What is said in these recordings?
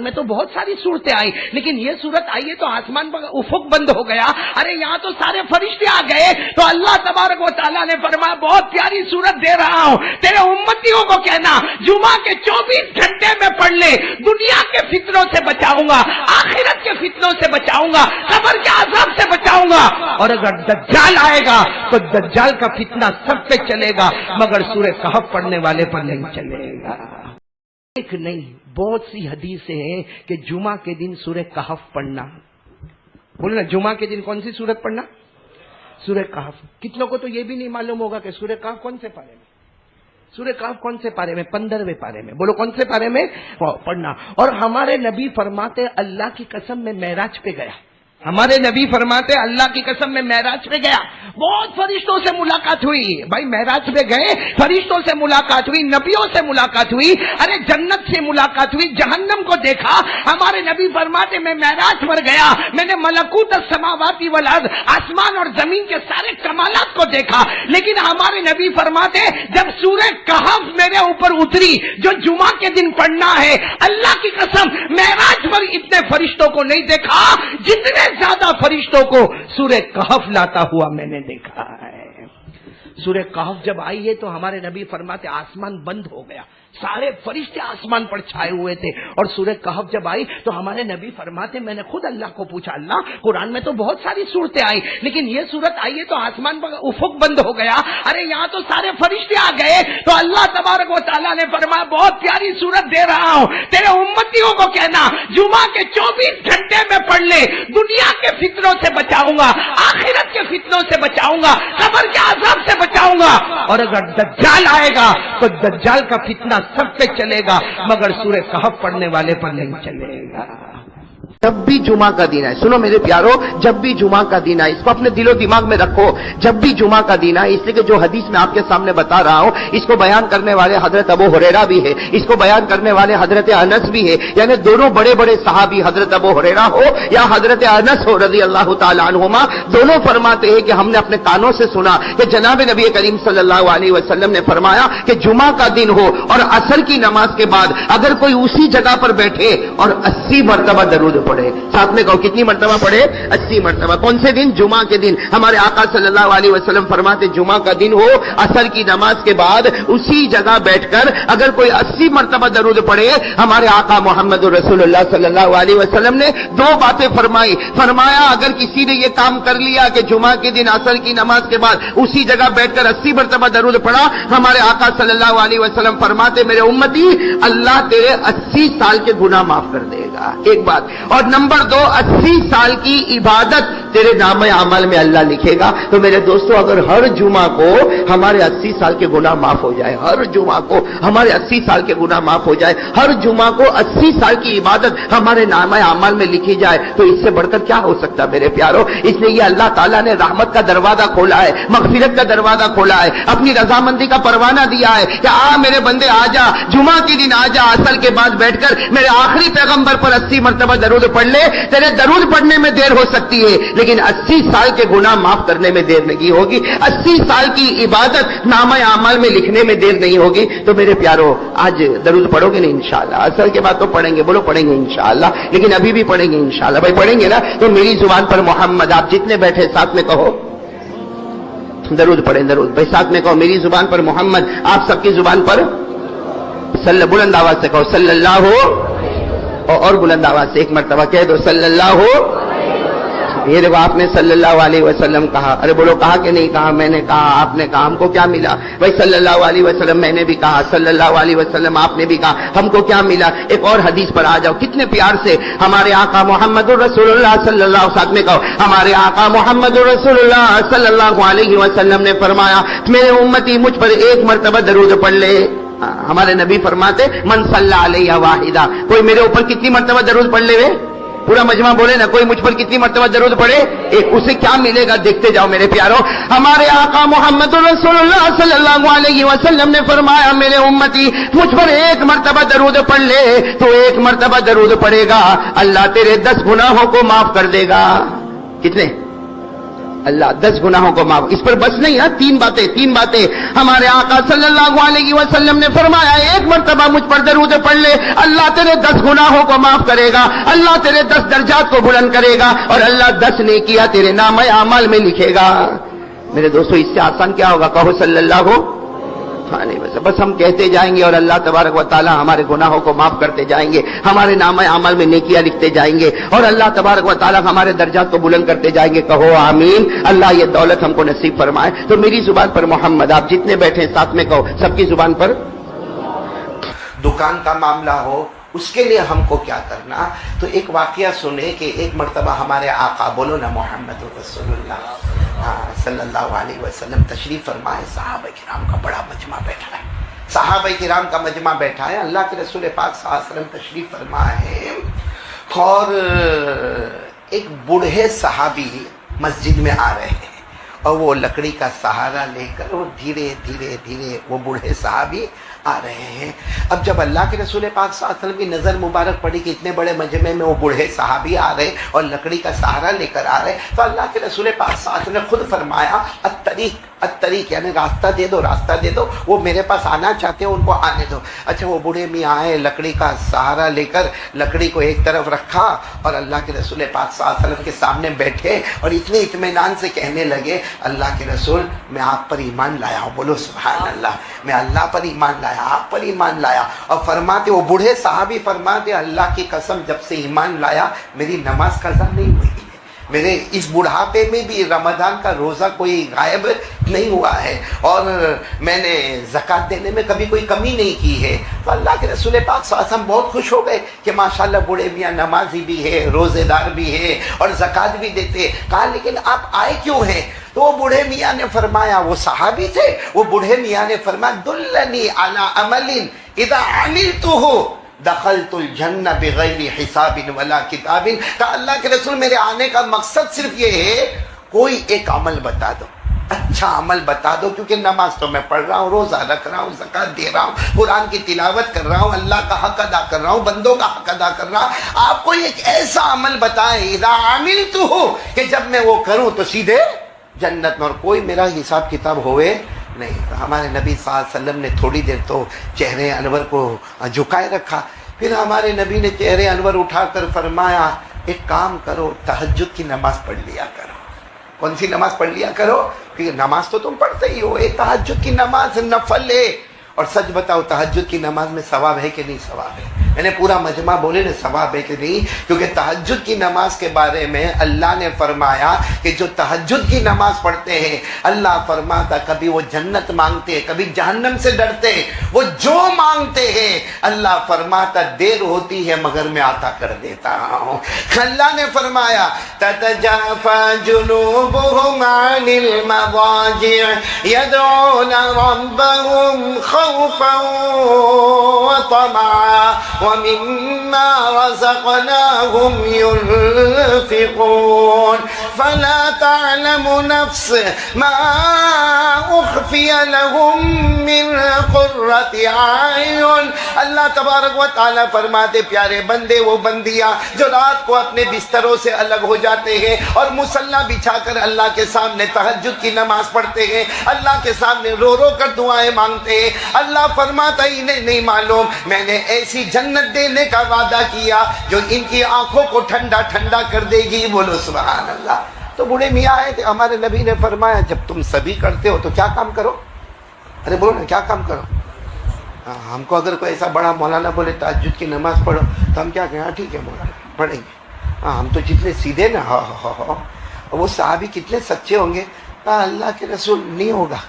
में तो बहुत सारी सूरतें आई, लेकिन ये सूरत आई है तो आसमान पर उफुक बंद हो गया। अरे यहाँ तो सारे फरिश्ते आ गए। तो अल्लाह तबारक व तआला ने फरमाया बहुत प्यारी सूरत दे रहा हूँ, तेरे उम्मतियों को कहना जुमा के 24 घंटे में पढ़ ले, दुनिया के फितनों से बचाऊंगा, आखिरत के फितनों से बचाऊंगा, कब्र के अज़ाब से बचाऊंगा। और अगर दज्जाल आएगा तो दज्जाल का फितना सब पे चलेगा, मगर सूरह कहफ पढ़ने वाले पर नहीं चलेगा। एक नहीं, बहुत सी हदीसें हैं कि जुमा के दिन सूरह कहफ पढ़ना। बोलो ना, जुमा के दिन कौन सी सूरत पढ़ना? सूरह कहफ। कितनों को तो यह भी नहीं मालूम होगा कि सूरह कहफ कौन से पारे में, सूरह कहफ कौन से पारे में? 15वें पारे में। बोलो कौन से पारे में पढ़ना। और हमारे नबी फरमाते अल्लाह की कसम में मेराज पे गया, हमारे नबी फरमाते अल्लाह की कसम में मेराज पे गया, बहुत फरिश्तों से मुलाकात हुई। भाई मेराज पे गए, फरिश्तों से मुलाकात हुई, नबियों से मुलाकात हुई, अरे जन्नत से मुलाकात हुई, जहन्नम को देखा। हमारे नबी फरमाते मैं मेराज पर गया, मैंने मलकूत समावाती वल अर्द, आसमान और जमीन के सारे कमालात को देखा। लेकिन हमारे नबी फरमाते जब सूरह कहफ मेरे ऊपर उतरी, जो जुमा के दिन पढ़ना है, अल्लाह की कसम मेराज पर इतने फरिश्तों को नहीं देखा जितने ज्यादा फरिश्तों को सूरह कहफ लाता हुआ मैंने देखा है। सूरह कहफ जब आई है तो हमारे नबी फरमाते आसमान बंद हो गया, सारे फरिश्ते आसमान पर छाए हुए थे। और सूरह कहफ जब आई तो हमारे नबी फरमाते मैंने खुद अल्लाह को पूछा, अल्लाह कुरान में तो बहुत सारी सूरतें आई, लेकिन ये सूरत आई है तो आसमान पर उफुक बंद हो गया। अरे यहाँ तो सारे फरिश्ते आ गए। तो अल्लाह तबारक व तआला ने फरमाया बहुत प्यारी सूरत दे रहा हूँ, तेरे उम्मतियों को कहना जुमा के 24 घंटे में पढ़ ले, दुनिया के फितनों से बचाऊंगा, आखिरत के फितनों से बचाऊंगा, कब्र के अज़ाब से बचाऊंगा। और अगर दज्जाल आएगा तो दज्जाल का फितना सब पे चलेगा, मगर सूरह कहफ पढ़ने वाले पर नहीं चलेगा। जब भी जुमा का दिन है, सुनो मेरे प्यारो, जब भी जुमा का दिन है, इसको अपने दिलो दिमाग में रखो, जब भी जुमा का दिन है। इसलिए कि जो हदीस मैं आपके सामने बता रहा हूं, इसको बयान करने वाले हजरत अबू हुरैरा भी है, इसको बयान करने वाले हजरत अनस भी है, यानी दोनों बड़े बड़े सहाबी, हजरत अबू हुरैरा हो या हजरत अनस हो रज़ी अल्लाह तआला अन्हुमा, दोनों फरमाते हैं कि हमने अपने कानों से सुना कि जनाब नबी करीम सल्लल्लाहु अलैहि वसल्लम ने फरमाया कि जुमा का दिन हो और असर की नमाज के बाद अगर कोई उसी जगह पर बैठे और 80 मरतबा दरूद पढ़े, साथ में कहो कितनी मरतबा पढ़े? 80 मरतबा। कौन से दिन? जुमा के दिन। हमारे आका सल्लल्लाहु अलैहि वसल्लम फरमाते जुमा का दिन हो, असर की नमाज के बाद उसी जगह बैठकर अगर कोई 80 मरतबा दरूद पढ़े, हमारे आका मोहम्मद रसूलुल्लाह सल्लल्लाहु अलैहि वसल्लम ने दो बातें फरमाई। फरमाया अगर किसी ने यह काम कर लिया कि जुमा के दिन असर की नमाज के बाद उसी जगह बैठकर 80 मरतबा दरूद पढ़ा, हमारे आका सल्लल्लाहु अलैहि वसल्लम फरमाते मेरे उम्मती अल्लाह तेरे 80 साल के गुनाह माफ कर देगा। एक बात। और नंबर 2, 80 साल की इबादत तेरे नामे अमल में अल्लाह लिखेगा। तो मेरे दोस्तों, अगर हर जुमा को हमारे 80 साल के गुनाह माफ हो जाए, हर जुमा को हमारे 80 साल के गुनाह माफ हो जाए, हर जुमा को 80 साल की इबादत हमारे नामे अमल में लिखी जाए, तो इससे बढ़कर क्या हो सकता मेरे प्यारो। इसलिए ये अल्लाह ताला ने रहमत का दरवाजा खोला है, मगफिरत का दरवाजा खोला है, अपनी रजामंदी का परवाना दिया है कि आ मेरे बंदे आजा, जुमा के दिन आजा, असर के बाद बैठकर मेरे आखिरी पैगंबर पर 80 मरतबा दरूद पढ़ ले। तेरे दरूद पढ़ने में देर हो सकती है, लेकिन 80 साल के गुनाह माफ करने में देर नहीं होगी, 80 साल की इबादत नामा अमल में लिखने में देर नहीं होगी। तो मेरे प्यारो, आज दरूद पढ़ोगे नहीं इंशाअल्लाह, असर के बाद तो पढ़ेंगे, बोलो पढ़ेंगे इंशाअल्लाह, लेकिन अभी भी पढ़ेंगे इंशाअल्लाह। भाई पढ़ेंगे ना, तो मेरी जुबान पर मोहम्मद, आप जितने बैठे साथ में कहो दरूद पढ़े, दरूद। भाई साथ में कहो मेरी जुबान पर मोहम्मद, आप सबकी जुबान पर बुलंद आवाज से कहो सल्लल्लाहु, और बुलंद आवाज से एक मरतबा कह दो सल्लल्लाहु। ये देखो आपने सल्लल्लाहु अलैहि वसल्लम कहा, अरे बोलो कहा कि नहीं कहा? मैंने कहा, आपने कहा, हमको क्या मिला? भाई सल्लल्लाहु अलैहि वसल्लम मैंने भी कहा, सल्लल्लाहु अलैहि वसल्लम आपने भी कहा, हमको क्या मिला? एक और हदीस पर आ जाओ, कितने प्यार से हमारे आका मोहम्मदुर रसूलुल्लाह सल्लल्लाहु, साथ में कहो हमारे आका मोहम्मदुर रसूलुल्लाह सल्लल्लाहु अलैहि वसल्लम ने फरमाया मेरे उम्मती मुझ पर एक मरतबा दरूद पढ़ ले। हमारे नबी फरमाते मन सल्ला अलैहि वाहिदा, कोई मेरे ऊपर कितनी मरतबा दरूद पढ़ ले? पूरा मजमा बोले ना, कोई मुझ पर कितनी मरतबा दरूद पढ़े? एक। उसे क्या मिलेगा देखते जाओ मेरे प्यारो। हमारे आका मोहम्मद रसूलुल्लाह सल्लल्लाहु अलैहि वसल्लम ने फरमाया मेरे उम्मती मुझ पर एक मरतबा दरूद पढ़ ले, तो एक मरतबा दरूद पढ़ेगा अल्लाह तेरे 10 गुनाहों को माफ कर देगा। कितने? अल्लाह 10 गुनाहों को माफ। इस पर बस नहीं है, तीन बातें हमारे आका सल्लल्लाहु अलैहि वसल्लम ने फरमाया, एक मर्तबा मुझ पर दरूद पढ़ ले, अल्लाह तेरे 10 गुनाहों को माफ करेगा, अल्लाह तेरे 10 दर्जात को बुलंद करेगा और अल्लाह 10 नेकियां तेरे नामे अमाल में लिखेगा। मेरे दोस्तों, इससे आसान क्या होगा? कहो सल्लल्लाहु। नहीं, बस हम कहते जाएंगे और अल्लाह तबारक व तआला हमारे गुनाहों को माफ करते जाएंगे, हमारे नामे अमल में नेकियां लिखते जाएंगे और अल्लाह तबारक व तआला हमारे दर्जात को बुलंद करते जाएंगे। कहो आमीन। अल्लाह ये दौलत हमको नसीब फरमाए। तो मेरी जुबान पर मोहम्मद, आप जितने बैठे हैं साथ में कहो, सबकी जुबान पर। दुकान का मामला हो, उसके लिए हमको क्या करना? तो एक वाकया सुने कि एक मर्तबा हमारे आका, बोलो ना मोहम्मद रसूलुल्लाह सल्लल्लाहु अलैहि वसल्लम तशरीफ फरमाए, सहाबा किराम का बड़ा मजमा बैठा है, सहाबा किराम का मजमा बैठा है, अल्लाह के रसूल पाक सल्लल्लाहु अलैहि वसल्लम तशरीफ फरमाए और एक बूढ़े सहाबी मस्जिद में आ रहे हैं और वो लकड़ी का सहारा लेकर वो धीरे धीरे वो बूढ़े सहाबी आ रहे हैं। अब जब अल्लाह के रसूल पाक सल्लल्लाहु अलैहि वसल्लम की नज़र मुबारक पड़ी कि इतने बड़े मजमे में वो बूढ़े सहाबी आ रहे और लकड़ी का सहारा लेकर आ रहे, तो अल्लाह के रसूल पाक सल्लल्लाहु अलैहि वसल्लम ने खुद फरमाया, अत्तरीक यानी रास्ता दे दो, वो मेरे पास आना चाहते हैं, उनको आने दो। अच्छा, वो बूढ़े मियाँ आए, लकड़ी का सहारा लेकर लकड़ी को एक तरफ रखा और अल्लाह के रसूल पाक सल्लल्लाहु अलैहि वसल्लम के सामने बैठे और इतने इत्मीनान से कहने लगे, अल्लाह के रसूल, मैं आप पर ईमान लाया हूँ। बोलो सुभान अल्लाह, मैं अल्लाह पर ईमान लाया, आप पर ईमान लाया। और फरमाते, वो बूढ़े साहबी फरमाते, अल्लाह की कसम, जब से ईमान लाया मेरी नमाज कज़ा नहीं हुई, मेरे इस बुढ़ापे में भी रमजान का रोज़ा कोई गायब नहीं हुआ है और मैंने ज़कात देने में कभी कोई कमी नहीं की है। तो अल्लाह के रसूल पाक सल्लल्लाहु अलैहि वसल्लम बहुत खुश हो गए कि माशाल्लाह बूढ़े मियाँ नमाजी भी है, रोज़ेदार भी है और ज़कात भी देते। कहा, लेकिन आप आए क्यों हैं? तो वो बूढ़े मियाँ ने फरमाया, वो सहाबी थे, वो बूढ़े मियाँ ने फरमाया, दुल्लनी अला अमलिन इदा अमिलतुहु दखलतुल जन्नह बिगैरि हिसाबिन वला किताबिन। कहा, अल्लाह के रसूल, मेरे आने का मकसद सिर्फ ये है, कोई एक अमल बता दो, अच्छा अमल बता दो, क्योंकि नमाज तो मैं पढ़ रहा हूँ, रोजा रख रहा हूँ, ज़कात दे रहा हूँ, कुरान की तिलावत कर रहा हूँ, अल्लाह का हक अदा कर रहा हूँ, बंदों का हक अदा कर रहा हूँ। आप कोई एक ऐसा अमल बताए, इदा अमिलतुहु, कि जब मैं वो करूँ तो सीधे जन्नत में, और कोई मेरा हिसाब किताब होवे नहीं। तो हमारे नबी सल्लल्लाहु अलैहि वसल्लम ने थोड़ी देर तो चेहरे अनवर को झुकाए रखा, फिर हमारे नबी ने चेहरे अनवर उठाकर फरमाया, एक काम करो, तहज्जुद की नमाज पढ़ लिया करो। कौन सी नमाज पढ़ लिया करो? क्योंकि नमाज तो तुम पढ़ते ही हो, एक तहज्जुद की नमाज नफल है। और सच बताओ, तहज्जुद की नमाज में सवाब है कि नहीं सवाब है? मैंने पूरा मजमा बोले ना, सवाब है कि नहीं? क्योंकि तहज्जुद की नमाज के बारे में अल्लाह ने फरमाया कि जो तहज्जुद की नमाज पढ़ते हैं, अल्लाह फरमाता, कभी वो जन्नत मांगते हैं, कभी जहन्नम से डरते हैं, वो जो मांगते हैं अल्लाह फरमाता, देर होती है मगर मैं आता कर देता हूँ। अल्लाह ने फरमाया, ततजाफा जुनूबुहुम अनिल मवाजिअ यदऊना रब्बहुम खौफन व तमअन व मिम्मा रज़क़नाहुम युनफ़िक़ून फला तअलमु नफ्स मा उख़फ़िय लहुम मिन क़ुर्रति अयुन। अल्लाह तबारक व तआला फरमाते, प्यारे बंदे, वो बंदियाँ जो रात को अपने बिस्तरों से अलग हो जाते हैं और मुसल्ला बिछाकर अल्लाह के सामने तहज्जुद की नमाज पढ़ते हैं, अल्लाह के सामने रो रो कर दुआएं मांगते हैं, अल्लाह फरमाता, इन्हें नहीं मालूम मैंने ऐसी जन्नत देने का वादा किया जो इनकी आंखों को ठंडा ठंडा कर देगी। बोलो सुभान अल्लाह। तो बूढ़े मियाँ आए थे, हमारे नबी ने फरमाया, जब तुम सभी करते हो तो क्या काम करो? अरे बोलो ना, क्या काम करो? हमको अगर कोई ऐसा बड़ा मौलाना बोले तहज्जुद की नमाज पढ़ो तो हम क्या कहें? हाँ ठीक है मौलाना, पढ़ेंगे। हाँ, हम तो जितने सीधे ना, हाँ, वो साहबी कितने सच्चे होंगे। कहा, अल्लाह के रसूल, नहीं होगा,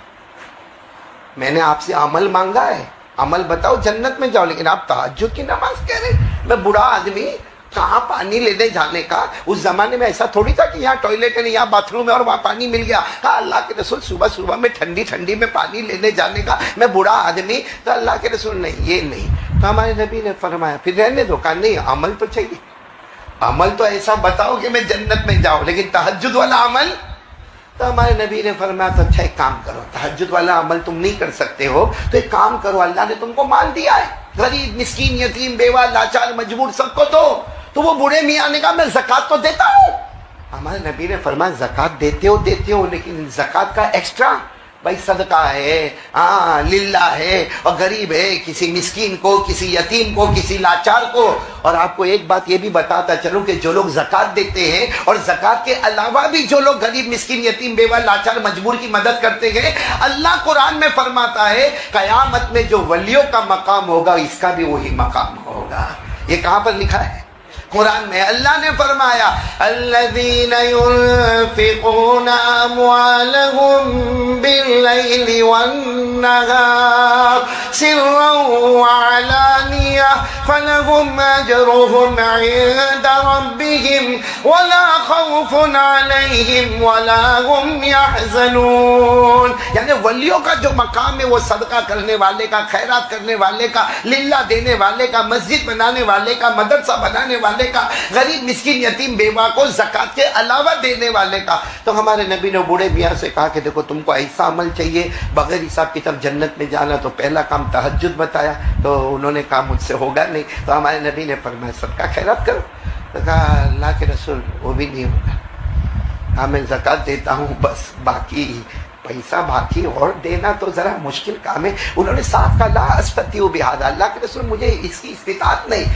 मैंने आपसे अमल मांगा है, अमल बताओ, जन्नत में जाओ, लेकिन आप तहज्जुद की नमाज कह रहे? मैं बूढ़ा आदमी, कहाँ पानी लेने जाने का? उस जमाने में ऐसा थोड़ी था कि यहाँ टॉयलेट है, यहाँ बाथरूम है और वहाँ पानी मिल गया। कहा, अल्लाह के रसूल, सुबह सुबह में ठंडी ठंडी में पानी लेने जाने का, मैं बूढ़ा आदमी। तो अल्लाह के रसूल, नहीं, ये नहीं। तो हमारे नबी ने फरमाया, फिर रहने दो। कहा, नहीं, अमल तो चाहिए, अमल तो ऐसा बताओ कि मैं जन्नत में जाऊँ, लेकिन तहज्जुद वाला अमल। तो हमारे नबी ने फरमाया, तो अच्छा एक काम करो, तहज्जुद वाला अमल तुम नहीं कर सकते हो तो एक काम करो, अल्लाह ने तुमको माल दिया है, गरीब, मिस्कीन, यतीम, बेवा, लाचार, मजबूर सबको दो। तो वो बूढ़े मियाँ ने कहा, मैं ज़कात तो देता हूँ, हमारे नबी ने फरमाया ज़कात देते हो लेकिन ज़कात का एक्स्ट्रा, भाई सदका है, हाँ लिल्ला है, और गरीब है, किसी मिस्कीन को, किसी यतीम को, किसी लाचार को। और आपको एक बात ये भी बताता चलूं कि जो लोग ज़कात देते हैं और ज़कात के अलावा भी जो लोग गरीब, मिस्कीन, यतीम, बेवा, लाचार, मजबूर की मदद करते हैं, अल्लाह कुरान में फरमाता है कयामत में जो वलियों का मकाम होगा इसका भी वही मकाम होगा। ये कहाँ पर लिखा है? कुरान में। अल्लाह ने फरमाया अल्लज़ीना युनफ़िक़ूना अम्वालहुम बिल्लैलि वन्नहार सिर्रन व अलानिया फलहुम अजरुहुम इंदा रब्बिहिम वला खौफुन अलैहिम वला हुम यहज़नून। यानी वलियों का जो मकाम है वो सदका करने वाले का, खैरात करने वाले का, लिल्ला देने वाले का, मस्जिद बनाने वाले का, मदरसा बनाने वाले का, गरीब, मिस्किन, यतीम, बेवा को ज़कात के अलावा देने वाले का। तो हमारे नबी ने बूढ़े मियाँ से कहा कि देखो तुमको ऐसा अमल चाहिए बगैर हिसाब किताब जन्नत में जाना, तो पहला काम तहज्जुद बताया। तो उन्होंने कहा मुझसे होगा नहीं। तो हमारे नबी ने फरमाया सबका खैरात करो। तो कहा अल्लाह के रसूल वो भी नहीं होगा, हाँ मैं ज़कात देता हूँ बस, बाकी पैसा बाकी और देना तो जरा मुश्किल काम है। उन्होंने साफ कहा ला अस्ततिउ बिहादा, अल्लाह के रसूल मुझे इसकी इस्तिताअत नहीं।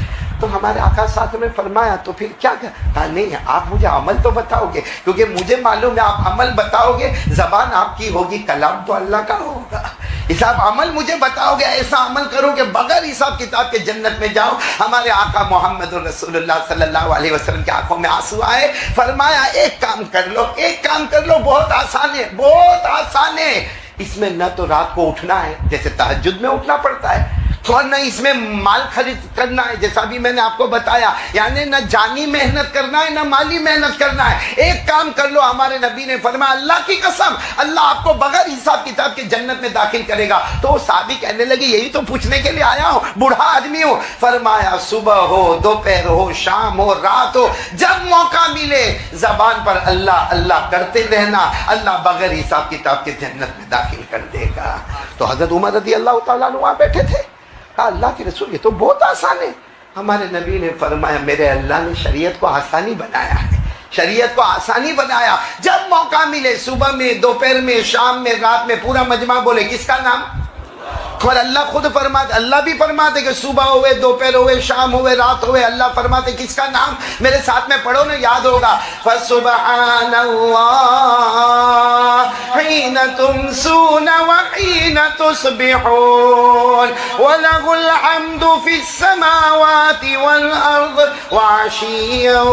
तो हमारे आका साथ में फरमाया तो फिर क्या कहा? नहीं आप मुझे अमल तो बताओगे, क्योंकि मुझे मालूम है आप अमल बताओगे, जबान आपकी होगी, कलाम तो अल्लाह का होगा। इस आप अमल मुझे बताओगे, ऐसा अमल करो कि बगैर हिसाब किताब के जन्नत में जाओ। हमारे आका मोहम्मद रसूलुल्लाह सल्लल्लाहु अलैहि वसल्लम की आंखों में आंसू आए। फरमाया एक काम कर लो, एक काम कर लो, बहुत आसान है, बहुत आसान है। इसमें न तो रात को उठना है जैसे तहज्जुद में उठना पड़ता है, और न इसमें माल खरीद करना है जैसा भी मैंने आपको बताया, यानी न जानी मेहनत करना है न माली मेहनत करना है। एक काम कर लो, हमारे नबी ने फरमाया अल्लाह की कसम अल्लाह आपको बगैर हिसाब किताब के जन्नत में दाखिल करेगा। तो सादी कहने लगी यही तो पूछने के लिए आया हूँ, बूढ़ा आदमी हूँ। फरमाया सुबह हो, दोपहर हो, शाम हो, रात हो, जब मौका मिले जबान पर अल्लाह अल्लाह करते रहना, अल्लाह बगैर हिसाब किताब के जन्नत में दाखिल कर देगा। तो हजरत उमर रज़ी अल्लाह तआला अन्हु वहाँ बैठे थे। कहा अल्लाह के रसूल ये तो बहुत आसान है। हमारे नबी ने फरमाया मेरे अल्लाह ने शरीयत को आसानी बनाया है, शरीयत को आसानी बनाया। जब मौका मिले सुबह में, दोपहर में, शाम में, रात में, पूरा मजमा बोले किसका नाम? और अल्लाह खुद फरमाते, अल्लाह भी फरमाते कि सुबह हुए, दोपहर हुए, शाम हुए, रात हुए, अल्लाह फरमाते किसका नाम? मेरे साथ में पढ़ो ना, याद होगा। फसुबहानल्लाह हिना तुमसून व हिना तुस्बिहून व लहुल हम्दु फिस समावाति वल अर्द व अशिय्यन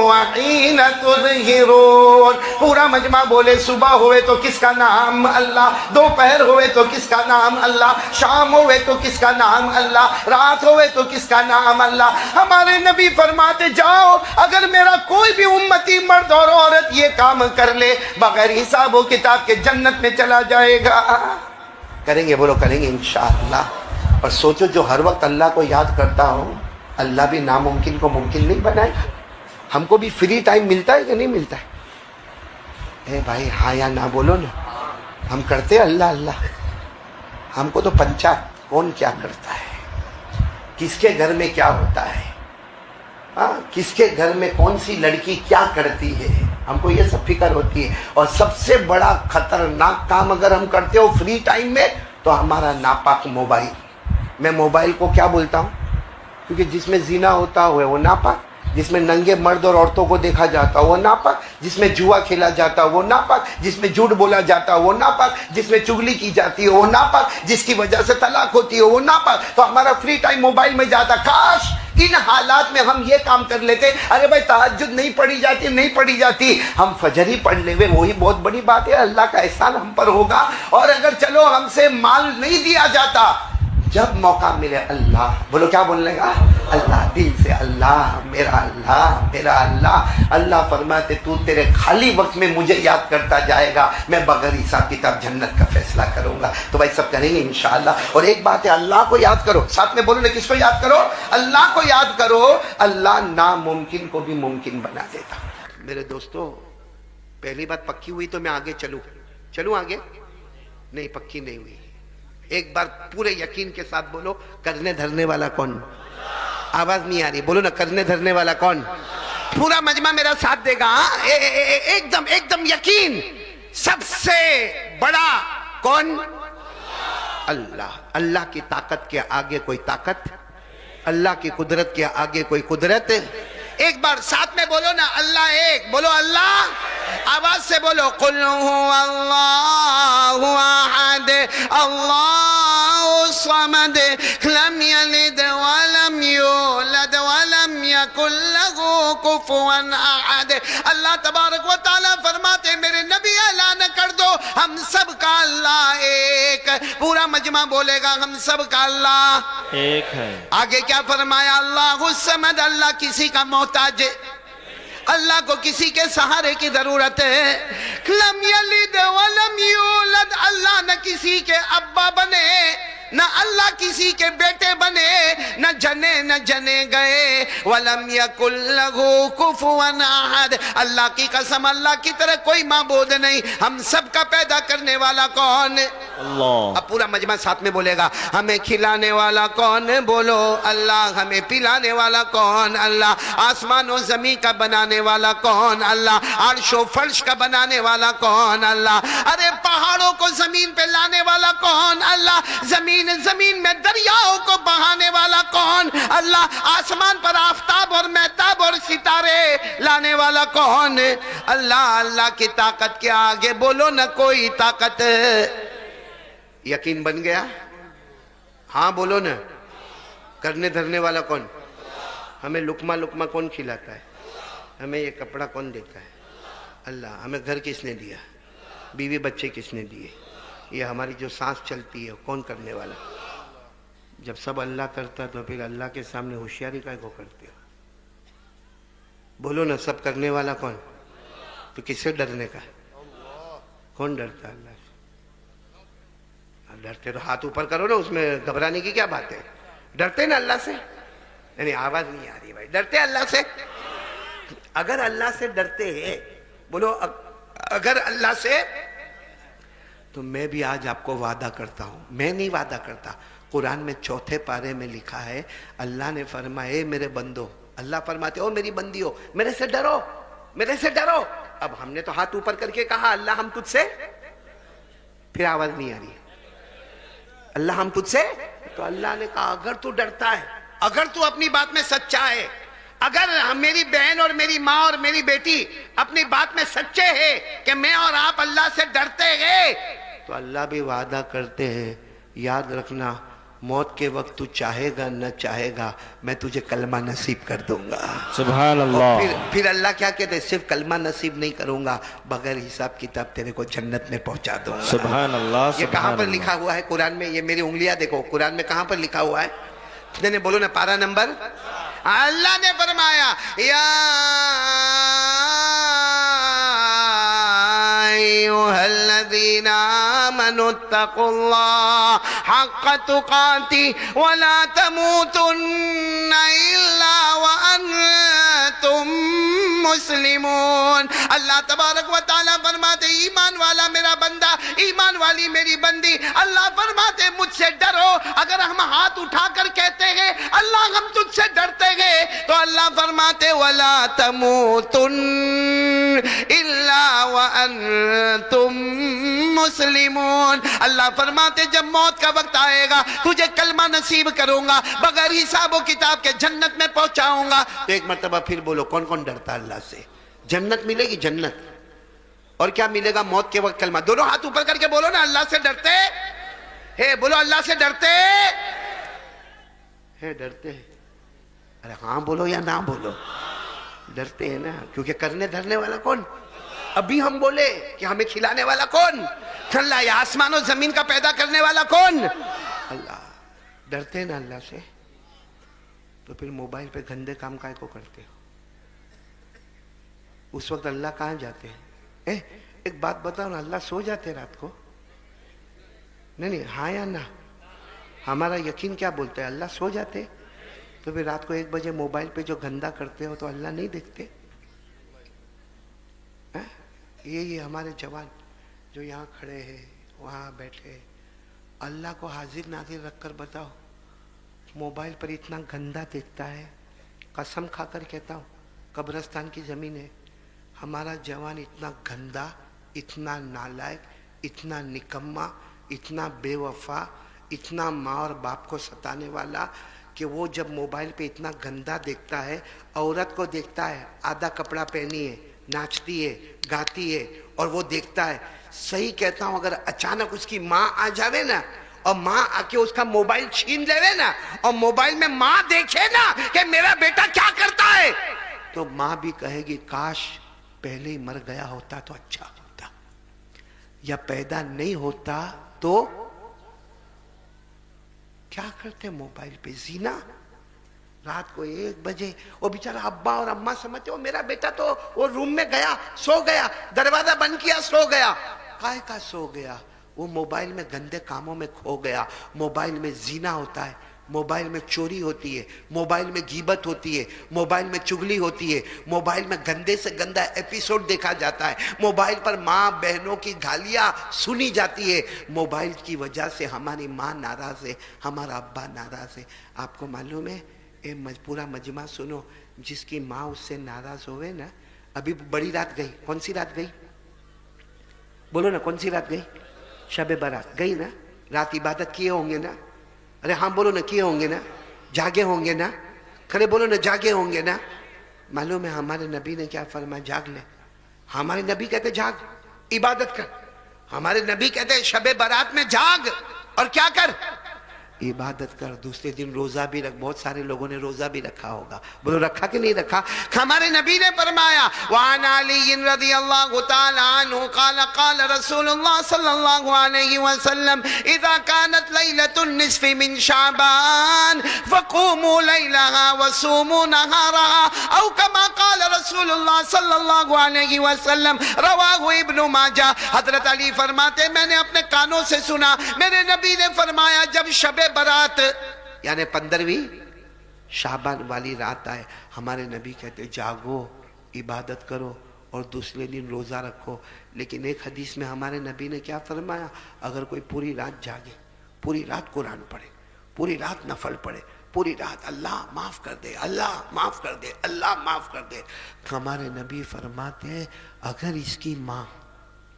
व हिना तुज़हिरून। पूरा मजमा बोले सुबह हुए तो किसका नाम? अल्लाह। दोपहर हुए तो किसका नाम? अल्लाह। शाम होवे तो किसका नाम? अल्लाह। रात होवे तो किसका नाम? अल्लाह। हमारे नबी फरमाते जाओ अगर मेरा कोई भी उम्मती मर्द और औरत ये काम कर ले बगैर हिसाब व किताब के जन्नत में चला जाएगा। करेंगे, बोलो करेंगे इंशाअल्लाह। और सोचो जो हर वक्त अल्लाह को याद करता हो, अल्लाह भी नामुमकिन को मुमकिन नहीं बनाएगा। हमको भी फ्री टाइम मिलता है कि नहीं मिलता है? ए भाई हाँ या ना बोलो ना, हम करते हैं अल्लाह अल्लाह। हमको तो पंचायत कौन क्या करता है, किसके घर में क्या होता है, किसके घर में कौन सी लड़की क्या करती है, हमको ये सब फिक्र होती है। और सबसे बड़ा खतरनाक काम अगर हम करते हो फ्री टाइम में तो हमारा नापाक मोबाइल। मैं मोबाइल को क्या बोलता हूँ? क्योंकि जिसमें जीना होता है वो नापाक, जिसमें नंगे मर्द और औरतों को देखा जाता वो नापाक, जिसमें जुआ खेला जाता वो नापाक, जिसमें झूठ बोला जाता वो नापाक, जिसमें चुगली की जाती है वो नापाक, जिसकी वजह से तलाक होती है वो नापाक। तो हमारा फ्री टाइम मोबाइल में जाता। काश इन हालात में हम ये काम कर लेते, अरे भाई तहज्जुद नहीं पढ़ी जाती, नहीं पढ़ी जाती, हम फजर ही पढ़ लेवे, वही बहुत बड़ी बात है। अल्लाह का एहसान हम पर होगा। और अगर चलो हमसे माल नहीं दिया जाता, जब मौका मिले अल्लाह, बोलो क्या बोलने का? अल्लाह, दिल से अल्लाह, मेरा अल्लाह, मेरा अल्लाह। अल्लाह फरमाते तू तेरे खाली वक्त में मुझे याद करता जाएगा, मैं बगैर हिसाब किताब जन्नत का फैसला करूंगा। तो भाई सब करेंगे इंशाअल्लाह। और एक बात है, अल्लाह को याद करो, साथ में बोलो ना, किसको याद करो? अल्लाह को याद करो। अल्लाह नामुमकिन को भी मुमकिन बना देता। मेरे दोस्तों, पहली बात पक्की हुई तो मैं आगे चलूं आगे? नहीं, पक्की नहीं हुई। एक बार पूरे यकीन के साथ बोलो, करने धरने वाला कौन? आवाज नहीं आ रही, बोलो ना, करने धरने वाला कौन? पूरा मजमा मेरा साथ देगा। एकदम एकदम यकीन। सबसे बड़ा कौन? अल्लाह। अल्लाह की ताकत के आगे कोई ताकत, अल्लाह की कुदरत के आगे कोई कुदरत। एक बार साथ में बोलो ना, अल्लाह एक, बोलो अल्लाह, आवाज से बोलो, कुल हुवल्लाहु अहद अल्लाहु समद लम यलिद वलम यूलद वलम यकुल लहू कुफुवन अहद। अल्लाह तबारक व तआला फरमाते, मेरे नबी ऐलान कर दो, हम सब का अल्लाह एक। पूरा मजमा बोलेगा, हम सब का अल्लाह एक है। आगे क्या फरमाया? अल्लाहु समद, अल्लाह किसी का मोहताज, अल्लाह को किसी के सहारे की जरूरत है। लम यलिद वलम यूलद, अल्लाह न किसी के अब्बा बने, न अल्लाह किसी के बेटे बने, न जने न जने गए। वलम यकुल लहू कुफुवन अहद, अल्लाह की कसम, अल्लाह की तरह कोई माबूद नहीं। हम सब का पैदा करने वाला कौन? अल्लाह। अब पूरा मजमा साथ में बोलेगा, हमें खिलाने वाला कौन? बोलो अल्लाह। हमें पिलाने वाला कौन? अल्लाह। आसमान और जमीन का बनाने वाला कौन? अल्लाह। अर्श और फर्श का बनाने वाला कौन? अल्लाह। अरे पहाड़ों को जमीन पे लाने वाला कौन? अल्लाह। जमीन में दरियाओं को बहाने वाला कौन? अल्लाह। आसमान पर आफताब और महताब और सितारे लाने वाला कौन? अल्लाह। अल्लाह की ताकत के आगे बोलो ना कोई ताकत। यकीन बन गया? हाँ बोलो ना। करने धरने वाला कौन? हमें लुकमा लुकमा कौन खिलाता है? हमें ये कपड़ा कौन देता है? अल्लाह। हमें घर किसने दिया? बीवी बच्चे किसने दिए? ये हमारी जो सांस चलती है कौन करने वाला? जब सब अल्लाह करता तो फिर अल्लाह के सामने होशियारी काय को करते हो? बोलो ना, सब करने वाला कौन? तो किससे डरने का? कौन डरता है अल्लाह से? डरते तो हाथ ऊपर करो ना, उसमें घबराने की क्या बात है? डरते ना अल्लाह से? नहीं, आवाज नहीं आ रही भाई। डरते अल्लाह से? अगर अल्लाह से डरते हैं, बोलो अगर अल्लाह से, तो मैं भी आज आपको वादा करता हूं। मैं नहीं वादा करता, कुरान में 4 पारे में लिखा है, अल्लाह ने फरमाया, मेरे बंदो, अल्लाह फरमाते हो मेरी बंदी हो, मेरे से डरो, मेरे से डरो। अब हमने तो हाथ ऊपर करके कहा अल्लाह हम तुझसे, फिर आवाज नहीं आ रही है, अल्लाह हम तुझसे। तो अल्लाह ने कहा अगर तू डरता है, अगर तू अपनी बात में सच्चा है, अगर मेरी बहन और मेरी माँ और मेरी बेटी अपनी बात में सच्चे हैं कि मैं और आप अल्लाह से डरते हैं, तो अल्लाह भी वादा करते हैं, याद रखना मौत के वक्त तू चाहेगा न चाहेगा मैं तुझे कलमा नसीब कर दूंगा। सुभान अल्लाह। फिर अल्लाह क्या कहते हैं? सिर्फ कलमा नसीब नहीं करूंगा, बगैर हिसाब किताब तेरे को जन्नत में पहुंचा दूंगा। सुभान अल्लाह। ये कहां पर लिखा हुआ है कुरान में? ये मेरी उंगलियां देखो, कुरान में कहां पर लिखा हुआ है? नहीं बोलो ना, पारा नंबर। अल्लाह ने फरमाया, या अय्युहल्लज़ीना आमनुत्तकुल्लाह हक़्क़ तुक़ातिह वला तमूतुन्ना इल्ला व अंतुम मुस्लिमून। अल्लाह तबारक व तआला फरमाते, ईमान वाला मेरा बंदा, ईमान वाली मेरी बंदी, अल्लाह फरमाते मुझसे डरो। अगर हम हाथ उठाकर कहते हैं अल्लाह हम तुझसे डरते हैं, तो अल्लाह फरमाते वला तमूतुन इल्ला व अंतुम मुस्लिमून। अल्लाह फरमाते जब मौत का वक्त आएगा तुझे कलमा नसीब करूंगा, बगैर हिसाब व किताब के जन्नत में पहुंचाऊंगा। तो एक मर्तबा फिर बोलो, कौन कौन डरता है अल्लाह से? जन्नत मिलेगी, जन्नत। और क्या मिलेगा? मौत के वक्त कलमा। दोनों हाथ ऊपर करके बोलो ना, अल्लाह से डरते है, बोलो अल्लाह से डरते है, डरते हैं। अरे हाँ बोलो या ना बोलो, डरते हैं ना, क्योंकि करने धरने वाला कौन? अभी हम बोले कि हमें खिलाने वाला कौन? अल्लाह। या आसमान और जमीन का पैदा करने वाला कौन? अल्लाह। डरते हैं ना अल्लाह से, तो फिर मोबाइल पे गंदे काम काय को करते हो? उस वक्त अल्लाह कहाँ जाते हैं? एक बात बताओ ना, अल्लाह सो जाते रात को? नहीं, हाँ या ना? हमारा यकीन क्या बोलता है? अल्लाह सो जाते। तो फिर रात को 1 बजे मोबाइल पे जो गंदा करते हो तो अल्लाह नहीं देखते? ये हमारे जवान जो यहाँ खड़े हैं, वहाँ बैठे, अल्लाह को हाजिर नाजिर रखकर बताओ, मोबाइल पर इतना गंदा देखता है, कसम खाकर कहता हूँ कब्रिस्तान की जमीन है। हमारा जवान इतना गंदा, इतना नालायक, इतना निकम्मा, इतना बेवफा, इतना माँ और बाप को सताने वाला कि वो जब मोबाइल पे इतना गंदा देखता है, औरत को देखता है आधा कपड़ा पहनी है, नाचती है, गाती है, और वो देखता है। सही कहता हूं, अगर अचानक उसकी माँ आ जावे ना और माँ आके उसका मोबाइल छीन लेवे ना और मोबाइल में माँ देखे ना कि मेरा बेटा क्या करता है, तो माँ भी कहेगी काश पहले ही मर गया होता तो अच्छा होता, या पैदा नहीं होता तो। क्या करते मोबाइल पे? जीना। रात को 1 बजे वो बेचारा अब्बा और अम्मा समझते हो मेरा बेटा तो वो रूम में गया, सो गया, दरवाजा बंद किया, सो गया। काहे का सो गया? वो मोबाइल में गंदे कामों में खो गया। मोबाइल में जीना होता है, मोबाइल में चोरी होती है, मोबाइल में गीबत होती है, मोबाइल में चुगली होती है, मोबाइल में गंदे से गंदा एपिसोड देखा जाता है, मोबाइल पर माँ बहनों की गालियाँ सुनी जाती है। मोबाइल की वजह से हमारी माँ नाराज है, हमारा अब्बा नाराज है। आपको मालूम है, पूरा मजमा सुनो, जिसकी माँ उससे नाराज होवे ना, अभी बड़ी रात गई, कौन सी रात गई बोलो ना, कौन सी रात गई? शबे बारात गई ना, रात इबादत किए होंगे ना, अरे हाँ बोलो ना, किए होंगे ना, जागे होंगे ना, खड़े बोलो ना, जागे होंगे ना। मालूम है हमारे नबी ने क्या फरमाया? जाग ले। हमारे नबी कहते जाग, इबादत कर। हमारे नबी कहते शबे बारात में जाग और क्या कर? इबादत कर। दूसरे दिन रोजा भी रख। बहुत सारे लोगों ने रोजा भी रखा होगा, बोलो रखा कि नहीं रखा? हमारे नबी ने फरमाया वान अली रज़ियल्लाहु तआला अन्हु क़ाल क़ाल रसूलुल्लाह सल्लल्लाहु अलैहि वसल्लम इज़ा कानत लैलतुन निस्फ़ि मिन शाबान फ़क़ूमू लैलहा वसूमू नहारहा औ कमा क़ाल रसूलुल्लाह सल्लल्लाहु अलैहि वसल्लम रवाहु इब्न माजा। हज़रत अली फरमाते मैंने अपने कानों से सुना, मेरे नबी ने फरमाया जब शबे बारात यानी 15वीं शाबान वाली रात आए, हमारे नबी कहते जागो, इबादत करो और दूसरे दिन रोजा रखो। लेकिन एक हदीस में हमारे नबी ने क्या फरमाया? अगर कोई पूरी रात जागे, पूरी रात कुरान पढ़े, पूरी रात नफल पढ़े, पूरी रात अल्लाह माफ कर दे, अल्लाह माफ कर दे, अल्लाह माफ कर दे, हमारे नबी फरमाते हैं अगर इसकी माँ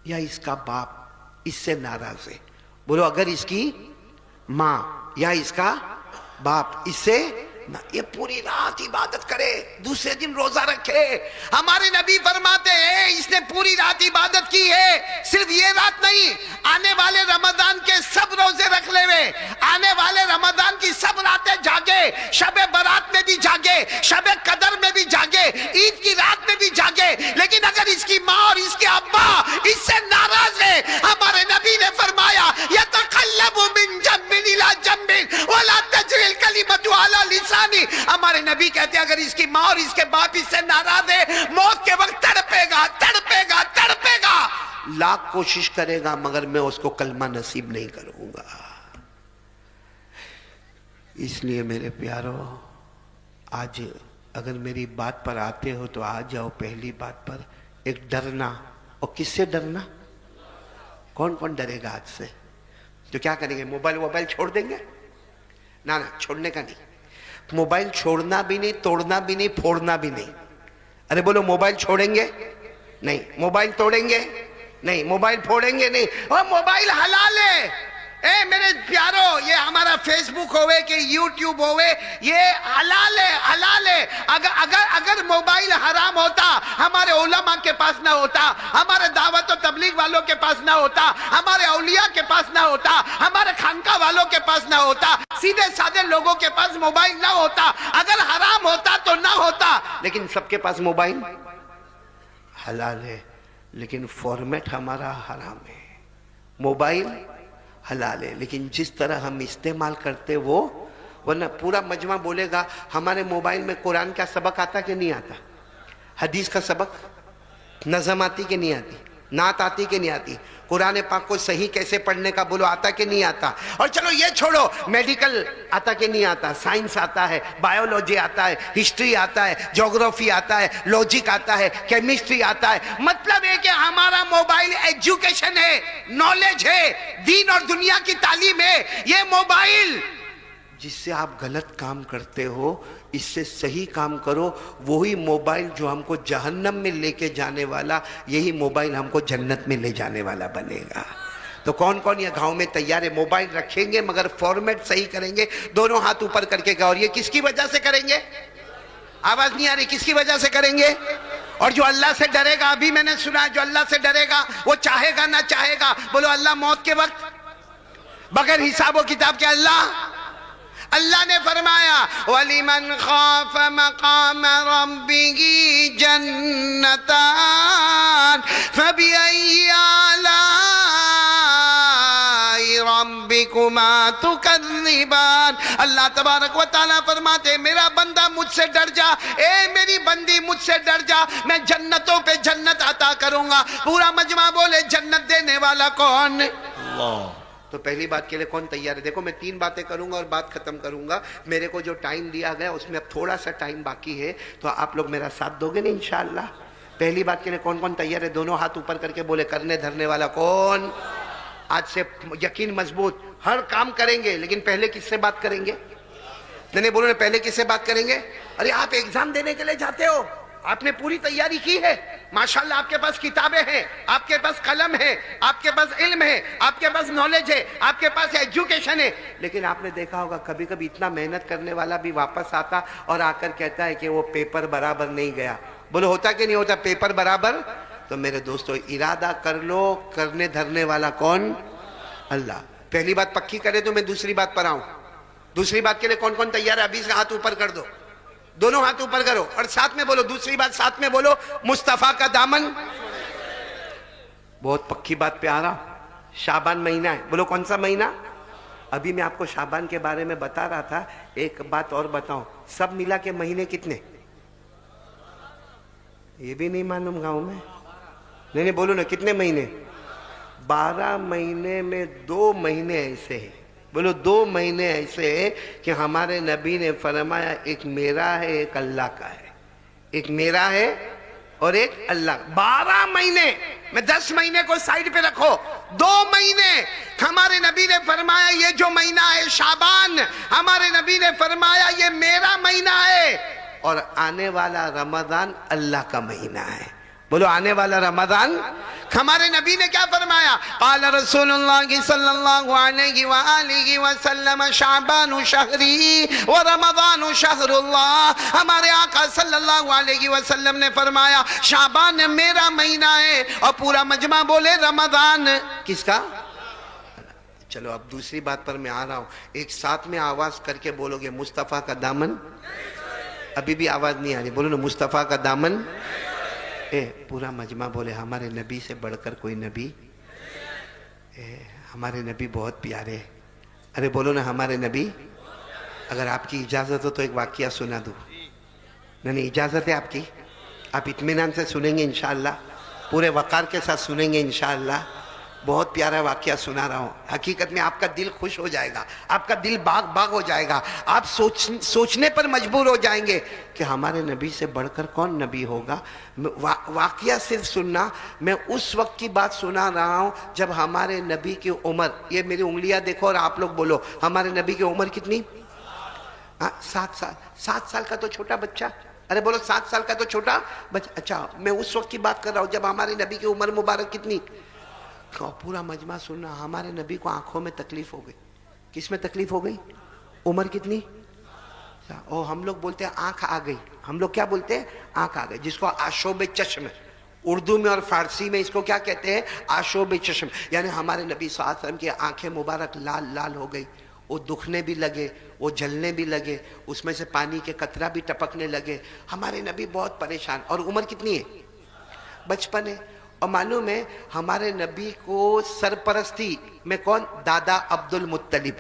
या इसका बाप इससे नाराज है, बोलो अगर इसकी माँ या इसका बाप इससे, ये पूरी रात इबादत करे, दूसरे दिन रोजा रखे। हमारे नबी फरमाते हैं इसने पूरी रात इबादत की है, सिर्फ ये रात नहीं, आने वाले रमजान के सब रोजे रख ले, आने वाले रमजान की सब रातें जागे, शबे बारात में भी जागे, शबे कदर में भी जागे, ईद की रात में भी जागे। लेकिन अगर इसकी माँ और इसके अब्बा इससे नाराज है, हमारे नबी ने फरमाया यतक़ल्लबु मिन जम्बिन इला जम्बिन वला तजरिल कलिमतु अला लिसानी। हमारे नबी कहते हैं अगर इसकी माँ और इसके बाप इससे नाराज है, मौत के वक्त तड़पेगा तड़पेगा तड़पेगा, लाख कोशिश करेगा मगर मैं उसको कलमा नसीब नहीं करूंगा। इसलिए मेरे प्यारो, आज अगर मेरी बात पर आते हो तो आ जाओ पहली बात पर, एक डरना। और किससे डरना? कौन कौन डरेगा आज से? तो क्या करेंगे? मोबाइल छोड़ देंगे? ना ना, छोड़ने का नहीं। मोबाइल छोड़ना भी नहीं, तोड़ना भी नहीं, फोड़ना भी नहीं। अरे बोलो मोबाइल छोड़ेंगे नहीं, मोबाइल तोड़ेंगे नहीं, मोबाइल फोड़ेंगे नहीं। और मोबाइल हलाल है। ए मेरे प्यारो, ये हमारा फेसबुक होवे कि यूट्यूब होवे, ये हलाल है, हलाल है। अगर मोबाइल हराम होता, हमारे उलमा के पास ना होता, हमारे दावत और तबलीग वालों के पास ना होता, हमारे औलिया के पास ना होता, हमारे खानका वालों के पास ना होता, सीधे साधे लोगों के पास मोबाइल ना होता। अगर हराम होता तो ना होता, लेकिन सबके पास मोबाइल हलाल है, लेकिन फॉर्मेट हमारा हराम है। मोबाइल हलाल है, लेकिन जिस तरह हम इस्तेमाल करते वो, वरना पूरा मजमा बोलेगा हमारे मोबाइल में कुरान का सबक आता कि नहीं आता, हदीस का सबक, नज़म आती कि नहीं आती, नात आती कि नहीं आती, कुरान पाक को सही कैसे पढ़ने का बोलो आता कि नहीं आता। और चलो ये छोड़ो, मेडिकल आता कि नहीं आता, साइंस आता है, बायोलॉजी आता है, हिस्ट्री आता है, ज्योग्राफी आता है, लॉजिक आता है, केमिस्ट्री आता है। मतलब है कि हमारा मोबाइल एजुकेशन है, नॉलेज है, दीन और दुनिया की तालीम है। ये मोबाइल जिससे आप गलत काम करते हो, इससे सही काम करो। वही मोबाइल जो हमको जहन्नम में लेके जाने वाला, यही मोबाइल हमको जन्नत में ले जाने वाला बनेगा। तो कौन कौन ये गांव में तैयार है? मोबाइल रखेंगे मगर फॉर्मेट सही करेंगे, दोनों हाथ ऊपर करके गए। और ये किसकी वजह से करेंगे? आवाज नहीं आ रही, किसकी वजह से करेंगे? और जो अल्लाह से डरेगा, अभी मैंने सुना जो अल्लाह से डरेगा वो चाहेगा ना चाहेगा, बोलो अल्लाह मौत के वक्त बगैर हिसाब व किताब के अल्लाह ने फरमाया वलिमन खौफ मकाम रब्बिही जन्नतान फबिअय्यि आलाई रब्बिकुमा तुकज़्ज़िबान। अल्लाह तबारक व तआला फरमाते मेरा बंदा मुझसे डर जा, ए मेरी बंदी मुझसे डर जा, मैं जन्नतों पे जन्नत अता करूंगा। पूरा मजमा बोले जन्नत देने वाला कौन? अल्लाह। तो पहली बात के लिए कौन तैयार है? देखो मैं 3 बातें करूंगा और बात खत्म करूंगा। मेरे को जो टाइम दिया गया उसमें अब थोड़ा सा टाइम बाकी है, तो आप लोग मेरा साथ दोगे ना इंशाअल्लाह? पहली बात के लिए कौन कौन तैयार है? दोनों हाथ ऊपर करके बोले करने धरने वाला कौन? आज से यकीन मजबूत, हर काम करेंगे लेकिन पहले किससे बात करेंगे? नहीं बोलो ना, पहले किससे बात करेंगे? अरे आप एग्जाम देने के लिए जाते हो, आपने पूरी तैयारी की है, माशाल्लाह आपके पास किताबें हैं, आपके पास कलम है, आपके पास इल्म है, आपके पास नॉलेज है, आपके पास एजुकेशन है, लेकिन आपने देखा होगा कभी कभी इतना मेहनत करने वाला भी वापस आता और आकर कहता है कि वो पेपर बराबर नहीं गया। बोलो होता कि नहीं होता पेपर बराबर? तो मेरे दोस्तों इरादा कर लो, करने धरने वाला कौन? अल्लाह। पहली बात पक्की करे तो मैं दूसरी बात पर आऊं। दूसरी बात के लिए कौन कौन तैयार है? अभी से हाथ ऊपर कर दो, दोनों हाथ ऊपर करो और साथ में बोलो, दूसरी बात साथ में बोलो, मुस्तफा का दामन। बहुत पक्की बात पे आ रहा। शाबान महीना है, बोलो कौन सा महीना? अभी मैं आपको शाबान के बारे में बता रहा था। एक बात और बताऊं, सब मिला के महीने कितने? ये भी नहीं मालूम गांव में? नहीं बोलो ना, कितने महीने? 12 महीने में 2 महीने ऐसे हैं, बोलो 2 महीने ऐसे है कि हमारे नबी ने फरमाया एक मेरा है एक अल्लाह का है, एक मेरा है और एक अल्लाह। 12 महीने में 10 महीने को साइड पे रखो, 2 महीने हमारे नबी ने फरमाया ये जो महीना है शाबान, हमारे नबी ने फरमाया ये मेरा महीना है और आने वाला रमजान अल्लाह का महीना है। बोलो आने वाला रमजान। हमारे नबी ने क्या फरमाया? क़ाल रसूलुल्लाह सल्लल्लाहु अलैहि व आलिहि वसल्लम शाबानु शहरी व रमज़ानु शहरुल्लाह। हमारे आका सल्लल्लाहु अलैहि वसल्लम ने फरमाया शाबान मेरा महीना है और पूरा मजमा बोले रमज़ान किसका? चलो अब दूसरी बात पर मैं आ रहा हूं, एक साथ में आवाज करके बोलोगे मुस्तफा का दामन। अभी भी आवाज नहीं आ रही, बोलो ना मुस्तफा का दामन। पूरा मजमा बोले हमारे नबी से बढ़कर कोई नबी? हमारे नबी बहुत प्यारे। अरे बोलो ना हमारे नबी। अगर आपकी इजाजत हो तो एक वाकया सुना दूं। नहीं इजाजत है आपकी? आप इत्मीनान से सुनेंगे इंशाअल्लाह, पूरे वकार के साथ सुनेंगे इंशाअल्लाह। बहुत प्यारा वाकया सुना रहा हूं, हकीकत में आपका दिल खुश हो जाएगा, आपका दिल बाग बाग हो जाएगा। आप सोचने पर मजबूर हो जाएंगे कि हमारे नबी से बढ़कर कौन नबी होगा। वाकया सिर्फ सुनना, मैं उस वक्त की बात सुना रहा हूं जब हमारे नबी की उम्र, ये मेरी उंगलियां देखो और आप लोग बोलो हमारे नबी की उम्र कितनी? 7 साल। 7 साल का तो छोटा बच्चा। अरे बोलो 7 साल का तो छोटा बच्चा। अच्छा मैं उस वक्त की बात कर रहा हूं जब हमारे नबी की उम्र मुबारक कितनी? पूरा मजमा सुनना। हमारे नबी को आंखों में तकलीफ हो गई। किस में तकलीफ हो गई? उम्र कितनी? और हम लोग बोलते हैं आंख आ गई। हम लोग क्या बोलते हैं? आंख आ गई, जिसको आशोब चश्म, उर्दू में और फारसी में इसको क्या कहते हैं? आशोब चश्म। यानी हमारे नबी सल्लल्लाहु अलैहि वसल्लम की आंखें मुबारक लाल लाल हो गई, वो दुखने भी लगे, वो जलने भी लगे, उसमें से पानी के कतरा भी टपकने लगे। हमारे नबी बहुत परेशान। और उम्र कितनी है? बचपन है। और मालूम है हमारे नबी को सरपरस्ती में कौन? दादा अब्दुल मुत्तलिब।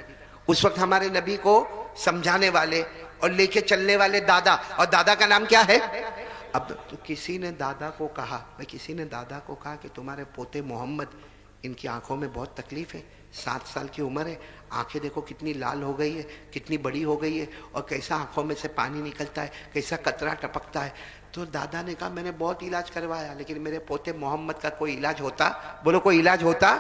उस वक्त हमारे नबी को समझाने वाले और लेके चलने वाले दादा, और दादा का नाम क्या है? अब तो किसी ने दादा को कहा, किसी ने दादा को कहा कि तुम्हारे पोते मोहम्मद, इनकी आंखों में बहुत तकलीफ है, 7 साल की उम्र है, आंखें देखो कितनी लाल हो गई है, कितनी बड़ी हो गई है, और कैसा आंखों में से पानी निकलता है, कैसा कतरा टपकता है। तो दादा ने कहा मैंने बहुत इलाज करवाया लेकिन मेरे पोते मोहम्मद का कोई इलाज होता? बोलो कोई इलाज होता?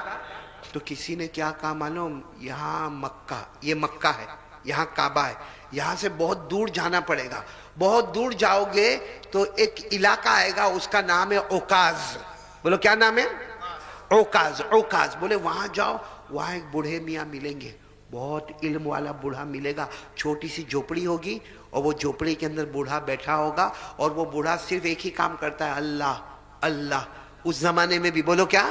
तो किसी ने क्या कहा मालूम? यहाँ मक्का, ये मक्का है, यहाँ काबा है, यहां से बहुत दूर जाना पड़ेगा। बहुत दूर जाओगे तो एक इलाका आएगा, उसका नाम है ओकाज। बोलो क्या नाम है? ओकाज। ओकाज बोले वहां जाओ, वहां एक बूढ़े मियाँ मिलेंगे, बहुत इल्म वाला बूढ़ा मिलेगा। छोटी सी झोपड़ी होगी और वो झोपड़ी के अंदर बूढ़ा बैठा होगा और वो बूढ़ा सिर्फ एक ही काम करता है, अल्लाह अल्लाह। उस जमाने में भी बोलो क्या?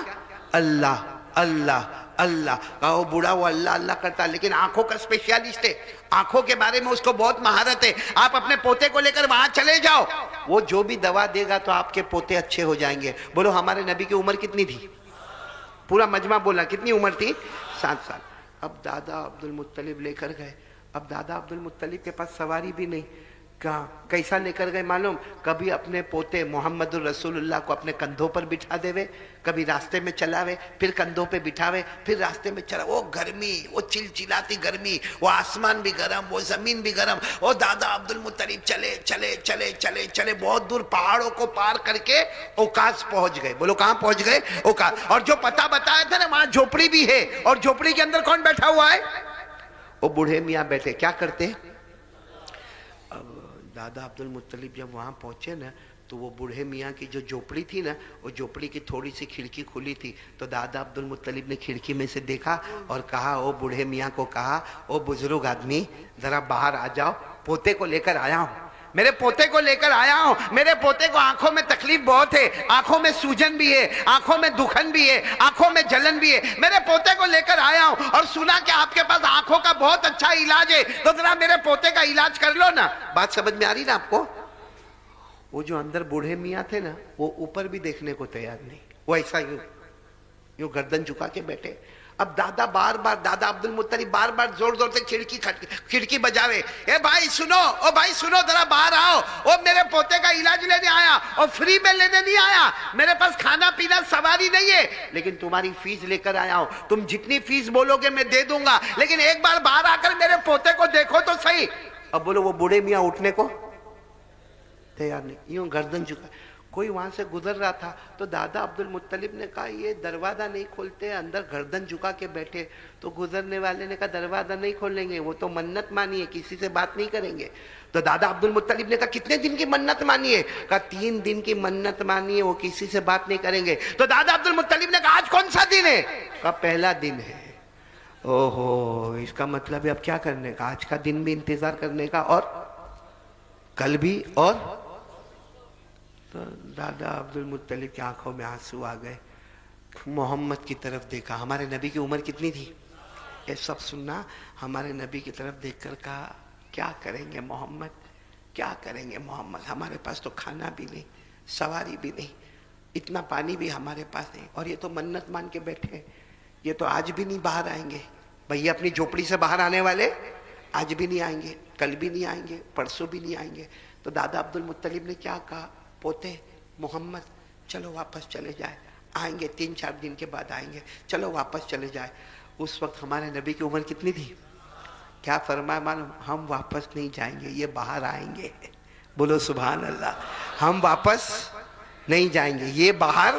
अल्लाह अल्लाह अल्लाह। वो बूढ़ा वो अल्लाह अल्लाह करता है, लेकिन आंखों का स्पेशलिस्ट है, आंखों के बारे में उसको बहुत महारत है। आप अपने पोते को लेकर वहां चले जाओ, वो जो भी दवा देगा तो आपके पोते अच्छे हो जाएंगे। बोलो हमारे नबी की उम्र कितनी थी? पूरा मजमा बोला, कितनी उम्र थी? 7 साल। अब दादा अब्दुल मुत्तलिब लेकर गए। अब दादा अब्दुल मुत्तलिब के पास सवारी भी नहीं। कहाँ कैसा लेकर गए मालूम? कभी अपने पोते मोहम्मदुर रसूलुल्लाह को अपने कंधों पर बिठा देवे, कभी रास्ते में चलावे, फिर कंधों पे बिठावे, फिर रास्ते में चला। वो गर्मी, वो चिलचिलाती गर्मी, वो आसमान भी गर्म, वो जमीन भी गर्म। वो दादा अब्दुल मुत्तलिब चले चले चले चले चले बहुत दूर पहाड़ों को पार करके ओकाज पहुंच गए। बोलो कहाँ पहुंच गए? ओकाज। और जो पता बताया था ना, वहां झोपड़ी भी है, और झोपड़ी के अंदर कौन बैठा हुआ है? वो बूढ़े मियाँ बैठे। क्या करते? दादा अब्दुल मुत्तलिब जब वहाँ पहुँचे ना, तो वो बूढ़े मियाँ की जो झोपड़ी थी ना, वो झोपड़ी की थोड़ी सी खिड़की खुली थी। तो दादा अब्दुल मुत्तलिब ने खिड़की में से देखा और कहा, ओ बूढ़े मियाँ को कहा, ओ बुजुर्ग आदमी जरा बाहर आ जाओ, पोते को लेकर आया हूँ, मेरे पोते को लेकर आया हूं। मेरे पोते को आंखों में तकलीफ बहुत है, आंखों में सूजन भी है, आंखों में दुखन भी है, आंखों में जलन भी है। मेरे पोते को लेकर आया हूं और सुना कि आपके पास आंखों का बहुत अच्छा इलाज है, तो जरा मेरे पोते का इलाज कर लो ना। बात समझ में आ रही ना आपको? वो जो अंदर बूढ़े मियाँ थे ना, वो ऊपर भी देखने को तैयार नहीं, वो ऐसा यूं गर्दन झुका के बैठे। अब दादा बार बार, दादा अब्दुल मुत्तलिब बार बार जोर जोर से खिड़की बजावे, ए भाई सुनो, ओ भाई सुनो, जरा बाहर आओ, ओ मेरे पोते का इलाज लेने आया, और फ्री में लेने नहीं आया, मेरे पास खाना पीना सवारी नहीं है, लेकिन तुम्हारी फीस लेकर आया हूं। तुम जितनी फीस बोलोगे मैं दे दूंगा, लेकिन एक बार बाहर आकर मेरे पोते को देखो तो सही। अब बोलो वो बूढ़े मियाँ उठने को तैयार नहीं, यूं गर्दन झुका। कोई वहां से गुजर रहा था तो दादा अब्दुल मुत्तलिब ने कहा, ये दरवाजा नहीं खोलते, अंदर गर्दन झुका के बैठे। तो गुजरने वाले ने कहा, दरवाजा नहीं खोलेंगे, वो तो मन्नत मानी है, किसी से बात नहीं करेंगे। तो दादा अब्दुल मुत्तलिब ने कहा, कितने दिन की मन्नत मानी है? कहा 3 दिन की मन्नत मानी है, वो किसी से बात नहीं करेंगे। तो दादा अब्दुल मुत्तलिब ने कहा, आज कौन सा दिन है? कहा पहला दिन है। ओहो, इसका मतलब है अब क्या करने का? आज का दिन भी इंतजार करने का, और कल भी, और तो दादा अब्दुल मुत्तलिब की आंखों में आंसू आ गए। मोहम्मद की तरफ देखा। हमारे नबी की उम्र कितनी थी? ये सब सुनना। हमारे नबी की तरफ देखकर कहा, क्या करेंगे मोहम्मद, क्या करेंगे मोहम्मद, हमारे पास तो खाना भी नहीं, सवारी भी नहीं, इतना पानी भी हमारे पास नहीं, और ये तो मन्नत मान के बैठे, ये तो आज भी नहीं बाहर आएंगे। भैया अपनी झोपड़ी से बाहर आने वाले आज भी नहीं आएंगे, कल भी नहीं आएंगे, परसों भी नहीं आएंगे। तो दादा अब्दुल मुत्तलिब ने क्या कहा, पोते मोहम्मद चलो वापस चले जाए, आएंगे 3-4 दिन के बाद आएंगे, चलो वापस चले जाए। उस वक्त हमारे नबी की उम्र कितनी थी? क्या फरमाया मालूम? हम वापस नहीं जाएंगे, ये बाहर आएंगे। बोलो सुभान अल्लाह। हम वापस नहीं जाएंगे, ये बाहर।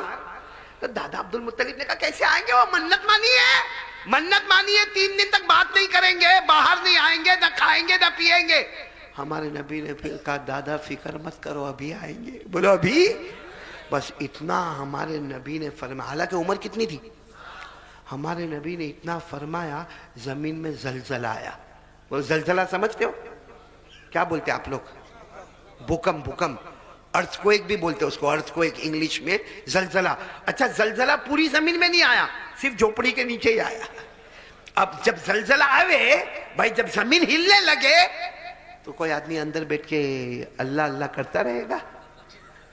तो दादा अब्दुल मुत्तलिब ने कहा, कैसे आएंगे? वो मन्नत मानी है, मन्नत मानी है, 3 दिन तक बात नहीं करेंगे, बाहर नहीं आएंगे, ना खाएंगे ना पिएंगे। हमारे नबी ने फिर कहा, दादा फिक्र मत करो, अभी आएंगे। बोलो अभी? बस इतना हमारे नबी ने फरमाया। हालांकि उम्र कितनी थी? हमारे नबी ने इतना फरमाया, जमीन में जलजला आया। वो जलजला समझते हो? क्या बोलते आप लोग? भूकंप। भूकंप, अर्थक्वेक भी बोलते उसको, अर्थक्वेक इंग्लिश में, जलजला। अच्छा, जलजला पूरी जमीन में नहीं आया, सिर्फ झोपड़ी के नीचे ही आया। अब जब जलजला आवे भाई, जब जमीन हिलने लगे, तो कोई आदमी अंदर बैठ के अल्लाह अल्लाह करता रहेगा,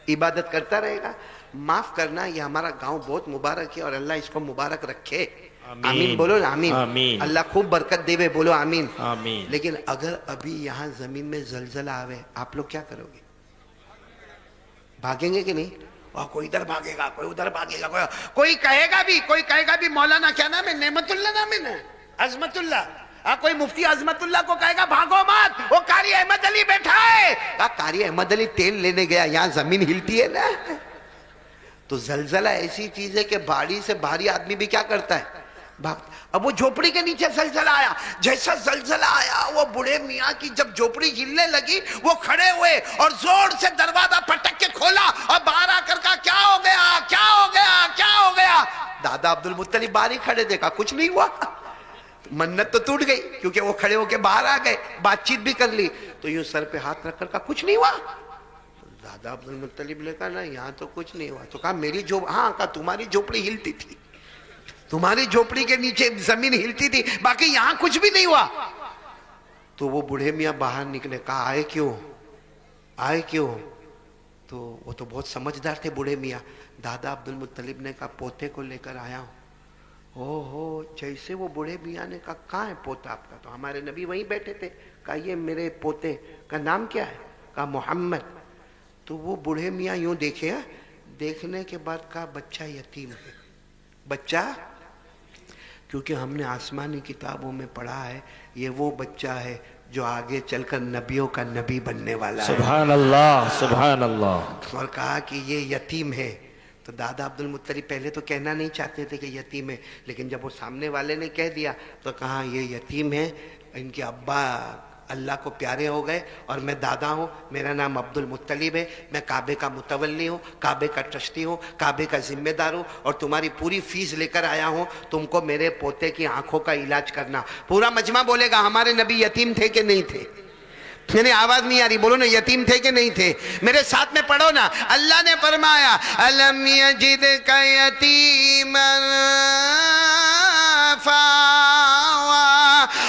इबादत करता रहेगा? माफ करना, ये हमारा गांव बहुत मुबारक है और अल्लाह इसको मुबारक रखे। आमीन बोलो ना, आमीन, आमीन। अल्लाह खूब बरकत देवे, बोलो आमीन, आमीन। लेकिन अगर अभी यहाँ जमीन में जलजला आवे, आप लोग क्या करोगे? भागेंगे कि नहीं? और कोई इधर भागेगा, कोई उधर भागेगा, कोई कहेगा भी मौलाना क्या नाम है, नेमतुल्ला नाम है ना, अजमतुल्ला, कोई मुफ्ती अजमतुल्ला को कहेगा भागो मत, वो कारी अहमद अली बैठा है। कारी अहमद अली तेल लेने गया, यहाँ जमीन हिलती है ना। तो जलजला ऐसी चीज है कि भारी से भारी आदमी भी क्या करता है, भाग। अब वो झोपड़ी के नीचे जलजला आया, जैसा जलजला आया वो बूढ़े मियाँ की जब झोपड़ी हिलने लगी वो खड़े हुए और जोर से दरवाजा पटक के खोला और बाहर आकर कहा क्या हो गया, क्या हो गया, क्या हो गया। दादा अब्दुल मुत्तलिब बाहर ही खड़े, देखा कुछ नहीं हुआ। मन्नत तो टूट गई क्योंकि वो खड़े होके बाहर आ गए, बातचीत भी कर ली। तो यूं सर पे हाथ रखकर कहा कुछ नहीं हुआ। दादा अब्दुल मुत्तलिब ने कहा ना यहाँ तो कुछ नहीं हुआ। तो कहा मेरी हाँ कहा तुम्हारी झोपड़ी हिलती थी, तुम्हारी झोपड़ी के नीचे जमीन हिलती थी, बाकी यहां कुछ भी नहीं हुआ। तो वो बूढ़े मियाँ बाहर निकले, कहा आए क्यों, आए क्यों। तो वो तो बहुत समझदार थे बूढ़े मियाँ। दादा अब्दुल मुत्तलिब ने कहा पोते को लेकर आया हूं। ओहो, जैसे वो बूढ़े मियाँ ने कहा कहाँ है पोता आपका, तो हमारे नबी वहीं बैठे थे। कहा ये मेरे पोते का नाम क्या है, कहा मोहम्मद। तो वो बूढ़े मियाँ यूं देखे, देखने के बाद कहा बच्चा यतीम है। बच्चा, क्योंकि हमने आसमानी किताबों में पढ़ा है ये वो बच्चा है जो आगे चलकर नबियों का नबी बनने वाला है। सुभान अल्लाह, सुभान अल्लाह। और कहा कि ये यतीम है। तो दादा अब्दुल मुत्तलिब पहले तो कहना नहीं चाहते थे कि यतीम है, लेकिन जब वो सामने वाले ने कह दिया तो कहा ये यतीम है, इनके अब्बा अल्लाह को प्यारे हो गए और मैं दादा हूँ, मेरा नाम अब्दुल मुत्तलिब है, मैं काबे का मुतवल्ली हूँ, काबे का ट्रस्टी हूँ, काबे का जिम्मेदार हूँ और तुम्हारी पूरी फीस लेकर आया हूँ, तुमको मेरे पोते की आंखों का इलाज करना। पूरा मजमा बोलेगा हमारे नबी यतीम थे कि नहीं थे। यानी आवाज नहीं आ रही, बोलो ना यतीम थे कि नहीं थे। मेरे साथ में पढ़ो ना, अल्लाह ने फरमाया अलम यजिदका यतीमन फावा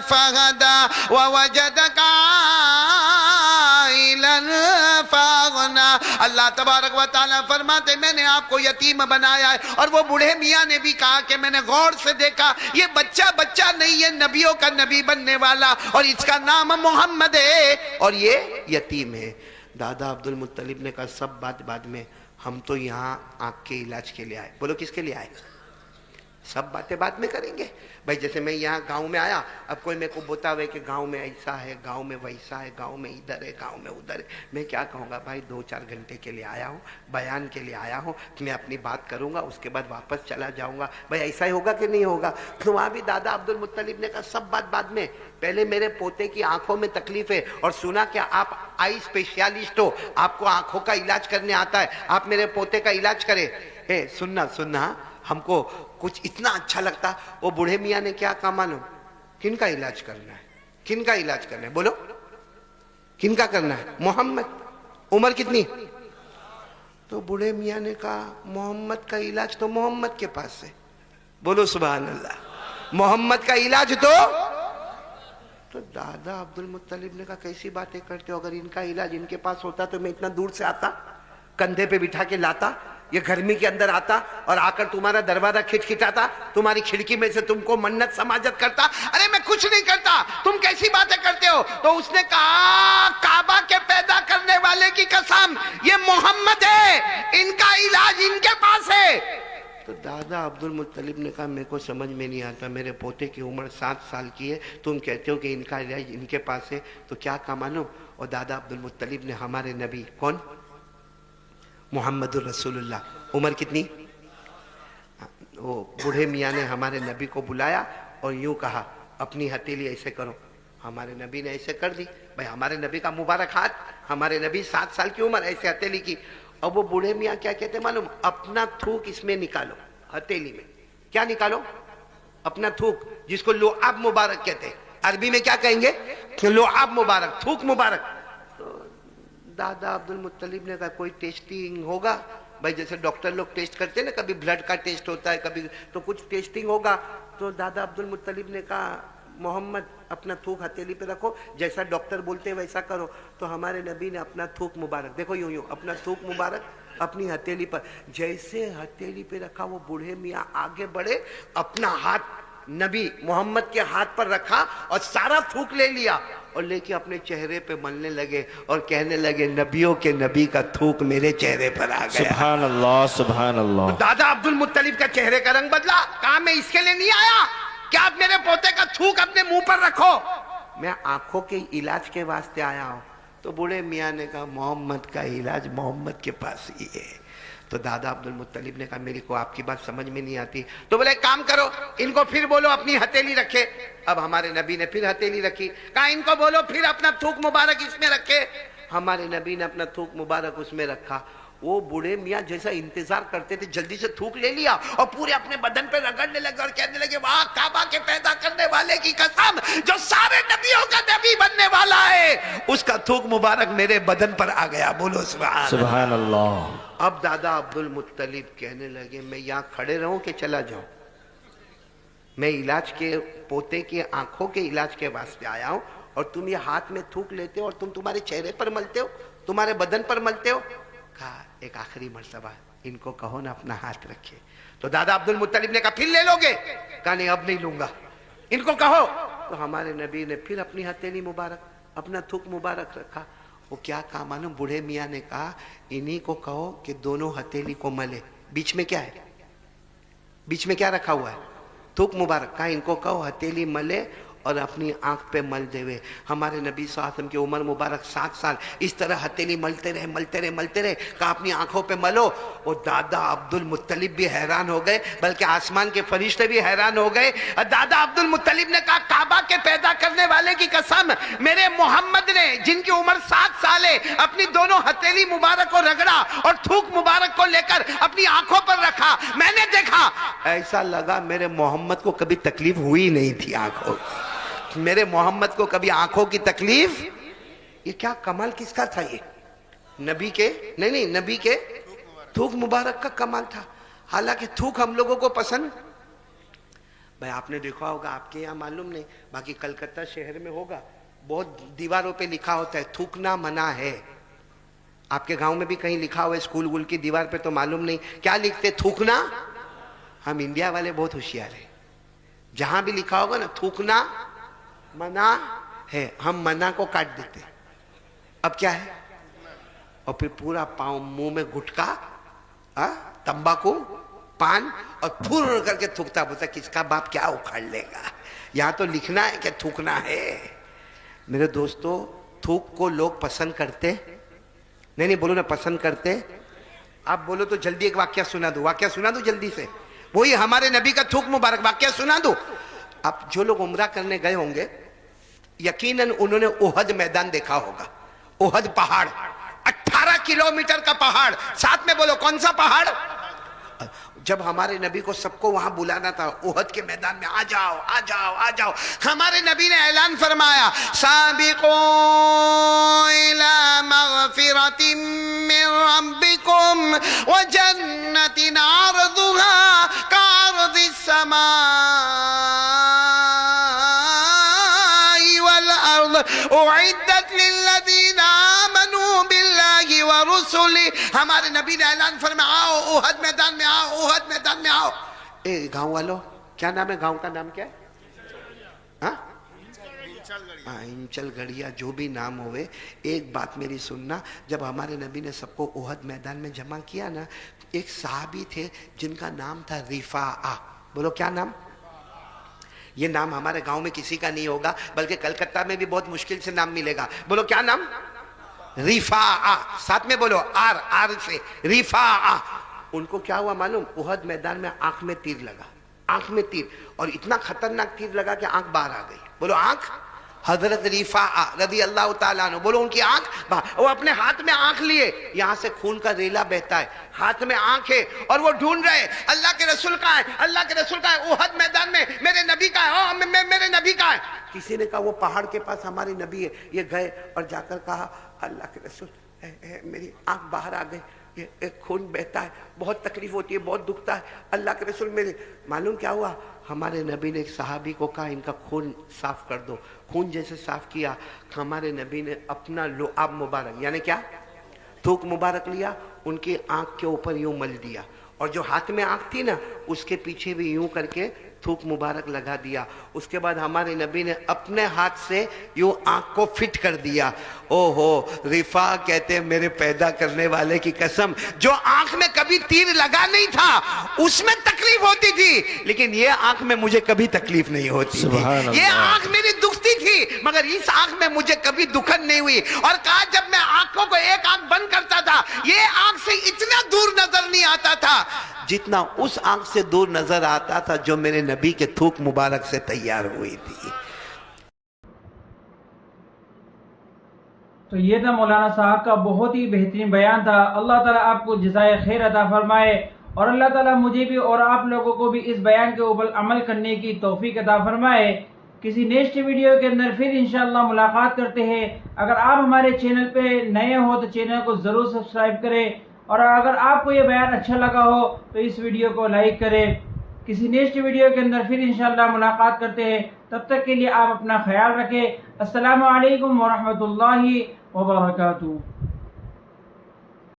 फहदा ववजदका आइलन फअगना। अल्लाह तबारक व तआला फरमाते मैंने आपको यतीम बनाया है। और वो बूढ़े मियाँ ने भी कहा कि मैंने गौर से देखा ये बच्चा बच्चा नहीं है, नबियों का नबी बनने वाला और इसका नाम मोहम्मद है और ये यतीम है। दादा अब्दुल मुत्तलिब ने कहा सब बात बाद में, हम तो यहाँ आँख के इलाज के लिए आए। बोलो किसके लिए आए, सब बातें बाद में करेंगे। भाई जैसे मैं यहाँ गांव में आया, अब कोई मेरे को बतावे कि गांव में ऐसा है, गांव में वैसा है, गांव में इधर है, गांव में उधर है, मैं क्या कहूँगा भाई 2-4 घंटे के लिए आया हूँ, बयान के लिए आया हूँ, मैं अपनी बात करूँगा उसके बाद वापस चला जाऊँगा। भाई ऐसा ही होगा कि नहीं होगा। तो वहाँ भी दादा अब्दुल मुत्तलिब ने कहा सब बात बाद में, पहले मेरे पोते की आंखों में तकलीफ है और सुना कि आप आई स्पेशलिस्ट हो, आपको आंखों का इलाज करने आता है, आप मेरे पोते का इलाज करें। सुनना सुनना, हमको कुछ इतना अच्छा लगता। वो बूढ़े मियाँ ने क्या कहा मालूम, किनका इलाज करना है, किनका इलाज करना है, बोलो किनका करना है, मोहम्मद। उम्र कितनी। तो बूढ़े मियाँ ने कहा मोहम्मद का इलाज तो मोहम्मद के पास है। बोलो सुभान अल्लाह। मोहम्मद का इलाज तो दादा अब्दुल मुत्तलिब ने कहा कैसी बातें करते हो, अगर इनका इलाज इनके पास होता तो मैं इतना दूर से आता, कंधे पे बिठा के लाता, ये गर्मी के अंदर आता और आकर तुम्हारा दरवाजा खिटखिटाता, तुम्हारी खिड़की में से तुमको मन्नत समाजत करता। अरे मैं कुछ नहीं करता, तुम कैसी बातें करते हो। तो उसने कहा काबा के पैदा करने वाले की कसम, ये मोहम्मद है, इनका इलाज इनके पास है। तो दादा अब्दुल मुत्तलिब ने कहा मेरे को समझ में नहीं आता, मेरे पोते की उम्र 7 साल की है, तुम कहते हो कि इनका इलाज इनके पास है, तो क्या कहा मानो। और दादा अब्दुल मुत्तलिब ने हमारे नबी कौन, मोहम्मदुर रसूलुल्लाह, उम्र कितनी, वो बूढ़े मियाँ ने हमारे नबी को बुलाया और यूं कहा अपनी हथेली ऐसे करो। हमारे नबी ने ऐसे कर दी। भाई हमारे नबी का मुबारक हाथ, हमारे नबी 7 साल की उम्र, ऐसे हथेली की। और वो बूढ़े मियाँ क्या कहते मालूम, अपना थूक इसमें निकालो, हथेली में क्या निकालो, अपना थूक, जिसको लोआब मुबारक कहते हैं। अरबी में क्या कहेंगे, लोआब मुबारक, थूक मुबारक। दादा अब्दुल मुत्तलिब ने कहा कोई टेस्टिंग होगा। भाई जैसे डॉक्टर लोग टेस्ट करते हैं ना, कभी ब्लड का टेस्ट होता है, कभी तो कुछ टेस्टिंग होगा। तो दादा अब्दुल मुत्तलिब ने कहा मोहम्मद अपना थूक हथेली पे रखो, जैसा डॉक्टर बोलते हैं वैसा करो। तो हमारे नबी ने अपना थूक मुबारक, देखो यूं यूं अपना थूक मुबारक अपनी हथेली पर, जैसे हथेली पे रखा वो बूढ़े मियाँ आगे बढ़े, अपना हाथ नबी मोहम्मद के हाथ पर रखा और सारा थूक ले लिया और लेके अपने चेहरे पे मलने लगे और कहने लगे नबियों के नबी का थूक मेरे चेहरे पर आ गया। सुभान अल्लाह, सुभान अल्लाह। तो दादा अब्दुल मुत्तलिब का चेहरे का रंग बदला। कहा मैं इसके लिए नहीं आया क्या आप मेरे पोते का थूक अपने मुंह पर रखो, मैं आंखों के इलाज के वास्ते आया हूं। तो बूढ़े मियाँ ने कहा मोहम्मद का इलाज मोहम्मद के पास ही है, तो दादा अब्दुल मुत्तलिब ने कहा मेरे को आपकी बात समझ में नहीं आती। तो बोले काम करो, इनको फिर बोलो अपनी हथेली रखे। अब हमारे नबी ने फिर हथेली रखी, कहा इनको बोलो फिर अपना थूक मुबारक इसमें रखे। हमारे नबी ने अपना थूक मुबारक उसमें रखा। वो बूढ़े मियाँ जैसा इंतजार करते थे, जल्दी से थूक ले लिया और पूरे अपने बदन पे रगड़ने लगे और कहने लगे वाह काबा के पैदा करने वाले की कसम, जो सारे नबियों का नबी बनने वाला है उसका थूक मुबारक मेरे बदन पर आ गया। बोलो सुभान अल्लाह। अब दादा अब्दुल मुत्तलिब कहने लगे मैं यहाँ खड़े रहूं कि चला जाऊं? मैं इलाज के पोते के आंखों के इलाज के वास्ते आया हूं और तुम ये हाथ में थूक लेते हो और तुम तुम्हारे चेहरे पर मलते हो, तुम्हारे बदन पर मलते हो। कहा एक आखिरी मर्तबा इनको कहो ना अपना हाथ रखे। तो दादा अब्दुल मुत्तलिब ने कहा फिर ले लोगे? कहा नहीं अब नहीं लूंगा, इनको कहो। तो हमारे नबी ने फिर अपनी हथेली मुबारक अपना थूक मुबारक रखा। वो क्या कहा मालूम? बूढ़े मियाँ ने कहा इन्हीं को कहो कि दोनों हथेली को मले। बीच में क्या है? बीच में क्या रखा हुआ है? थूक मुबारक। कहा इनको कहो हथेली मले और अपनी आंख पे मल देवे। हमारे नबी सल्लल्लाहु अलैहि वसल्लम की उम्र मुबारक 7 साल, इस तरह हथेली मलते रहे मलते रहे मलते रहे। कहा अपनी आंखों पे मलो। और दादा अब्दुल मुत्तलिब भी हैरान हो गए, बल्कि आसमान के फरिश्ते भी हैरान हो गए। दादा अब्दुल मुत्तलिब ने कहा काबा के पैदा करने वाले की कसम, मेरे मोहम्मद ने जिनकी उम्र 7 साल है अपनी दोनों हथेली मुबारक को रगड़ा और थूक मुबारक को लेकर अपनी आंखों पर रखा। मैंने देखा, ऐसा लगा मेरे मोहम्मद को कभी तकलीफ हुई नहीं थी आंखों, मेरे मोहम्मद को कभी आंखों की तकलीफ। ये क्या कमाल किसका था? ये नबी के नहीं नबी के थूक मुबारक का कमाल था। हालांकि थूक हम लोगों को पसंद, भाई आपने देखा होगा, आपके यहाँ मालूम नहीं, बाकी कलकत्ता शहर में होगा, बहुत दीवारों पे लिखा होता है थूकना मना है। आपके गांव में भी कहीं लिखा हुआ है स्कूल वूल की दीवार पे, तो मालूम नहीं क्या लिखते? थूकना। हम इंडिया वाले बहुत होशियार है, जहां भी लिखा होगा ना थूकना मना है, हम मना को काट देते। अब क्या है? और फिर पूरा पाँव मुंह में गुटका, तंबाकू, पान और फुर करके थूकता बोलता किसका बाप क्या उखाड़ लेगा। यहाँ तो लिखना है कि थूकना है। मेरे दोस्तों थूक को लोग पसंद करते नहीं बोलो ना पसंद करते। आप बोलो तो जल्दी एक वाक्य सुना दो, वाक्य सुना दो जल्दी से। वही हमारे नबी का थूक मुबारक वाक्य सुना दो। अब जो लोग उम्रा करने गए होंगे यकीनन उन्होंने ओहद मैदान देखा होगा। ओहद पहाड़ 18 किलोमीटर का पहाड़, साथ में बोलो कौन सा पहाड़? जब हमारे नबी को सबको वहां बुलाना था ओहद के मैदान में, आ जाओ आ जाओ आ जाओ, हमारे नबी ने ऐलान फरमाया साबिकू इला मगफिरतिम मिन रब्बिकुम व जन्नतिन अर्दुहा कअर्दिस समाई वल अर्द उइद्दत लिल्लज़ीना आमनू बिल्लाहि व रुसुलिही। हमारे नबी ने ऐलान फरमाया आओ ओहद मैदान में आओ, ओहद मैदान में आओ। ए गांव वालों क्या नाम है? गांव का नाम क्या है? इंचल गढ़िया, जो भी नाम होवे, एक बात मेरी सुनना। जब हमारे नबी ने सबको ओहद मैदान में जमा किया ना, एक साहबी थे जिनका नाम था रिफा। बोलो क्या नाम? ये नाम हमारे गांव में किसी का नहीं होगा, बल्कि कलकत्ता में भी बहुत मुश्किल से नाम मिलेगा। बोलो क्या नाम? रिफा। साथ में बोलो आर, आर से रिफा। उनको क्या हुआ मालूम? ओहद मैदान में आंख में तीर लगा, आंख में तीर, और इतना खतरनाक तीर लगा कि आंख बाहर आ गई। बोलो आंख। हजरत रिफा रदी अल्लाह ताला अन्हु, बोलो उनकी आंख बाहर। वो अपने हाथ में आंख लिए, यहां से खून का रेला बहता है, हाथ में आंख है और वो ढूंढ रहे अल्लाह के रसूल का है, अल्लाह के रसूल का है। ओहद मैदान में मेरे नबी का है, मेरे नबी का है। किसी ने कहा वो पहाड़ के पास हमारे नबी है। ये गए और जाकर कहा अल्लाह के रसूल मेरी आंख बाहर आ गई, ये एक खून बहता है, बहुत तकलीफ होती है, बहुत दुखता है। अल्लाह के रसूल मेरे, मालूम क्या हुआ? हमारे नबी ने एक सहाबी को कहा इनका खून साफ कर दो। खून जैसे साफ किया, हमारे नबी ने अपना लुआब मुबारक यानी क्या थूक मुबारक लिया, उनकी आंख के ऊपर यूं मल दिया, और जो हाथ में आंख थी ना उसके पीछे भी यूं करके थूक मुबारक लगा दिया। उसके बाद हमारे नबी ने अपने हाथ से यूं आंख को फिट कर दिया। ओहो, रिफा कहते हैं मेरे पैदा करने वाले की कसम, जो आंख में कभी तीर लगा नहीं था उसमें तकलीफ होती थी, लेकिन ये आंख में मुझे कभी तकलीफ नहीं होती थी। ये आंख मेरी दुख दुखती थी मगर इस आंख में मुझे कभी दुखन नहीं हुई। और कहा जब मैं आंखों को एक आंख बंद करता था ये आंख से इतना दूर नजर नहीं आता था जितना उस आंख से दूर नजर आता था जो मेरे नबी के थूक मुबारक से तैयार हुई थी। तो ये था मौलाना साहब का बहुत ही बेहतरीन बयान था। अल्लाह ताला आपको जज़ाए खैर अता फरमाए और अल्लाह ताला मुझे भी और आप लोगों को भी इस बयान के ऊपर अमल करने की तौफीक अता फरमाए। किसी नेक्स्ट वीडियो के अंदर फिर इंशाअल्लाह मुलाकात करते हैं। अगर आप हमारे चैनल पे नए हो तो चैनल को ज़रूर सब्सक्राइब करें और अगर आपको ये बयान अच्छा लगा हो तो इस वीडियो को लाइक करें। किसी नेक्स्ट वीडियो के अंदर फिर इंशाअल्लाह मुलाकात करते हैं। तब तक के लिए आप अपना ख्याल रखें। अस्सलामु अलैकुम व रहमतुल्लाहि व बरकातुहू।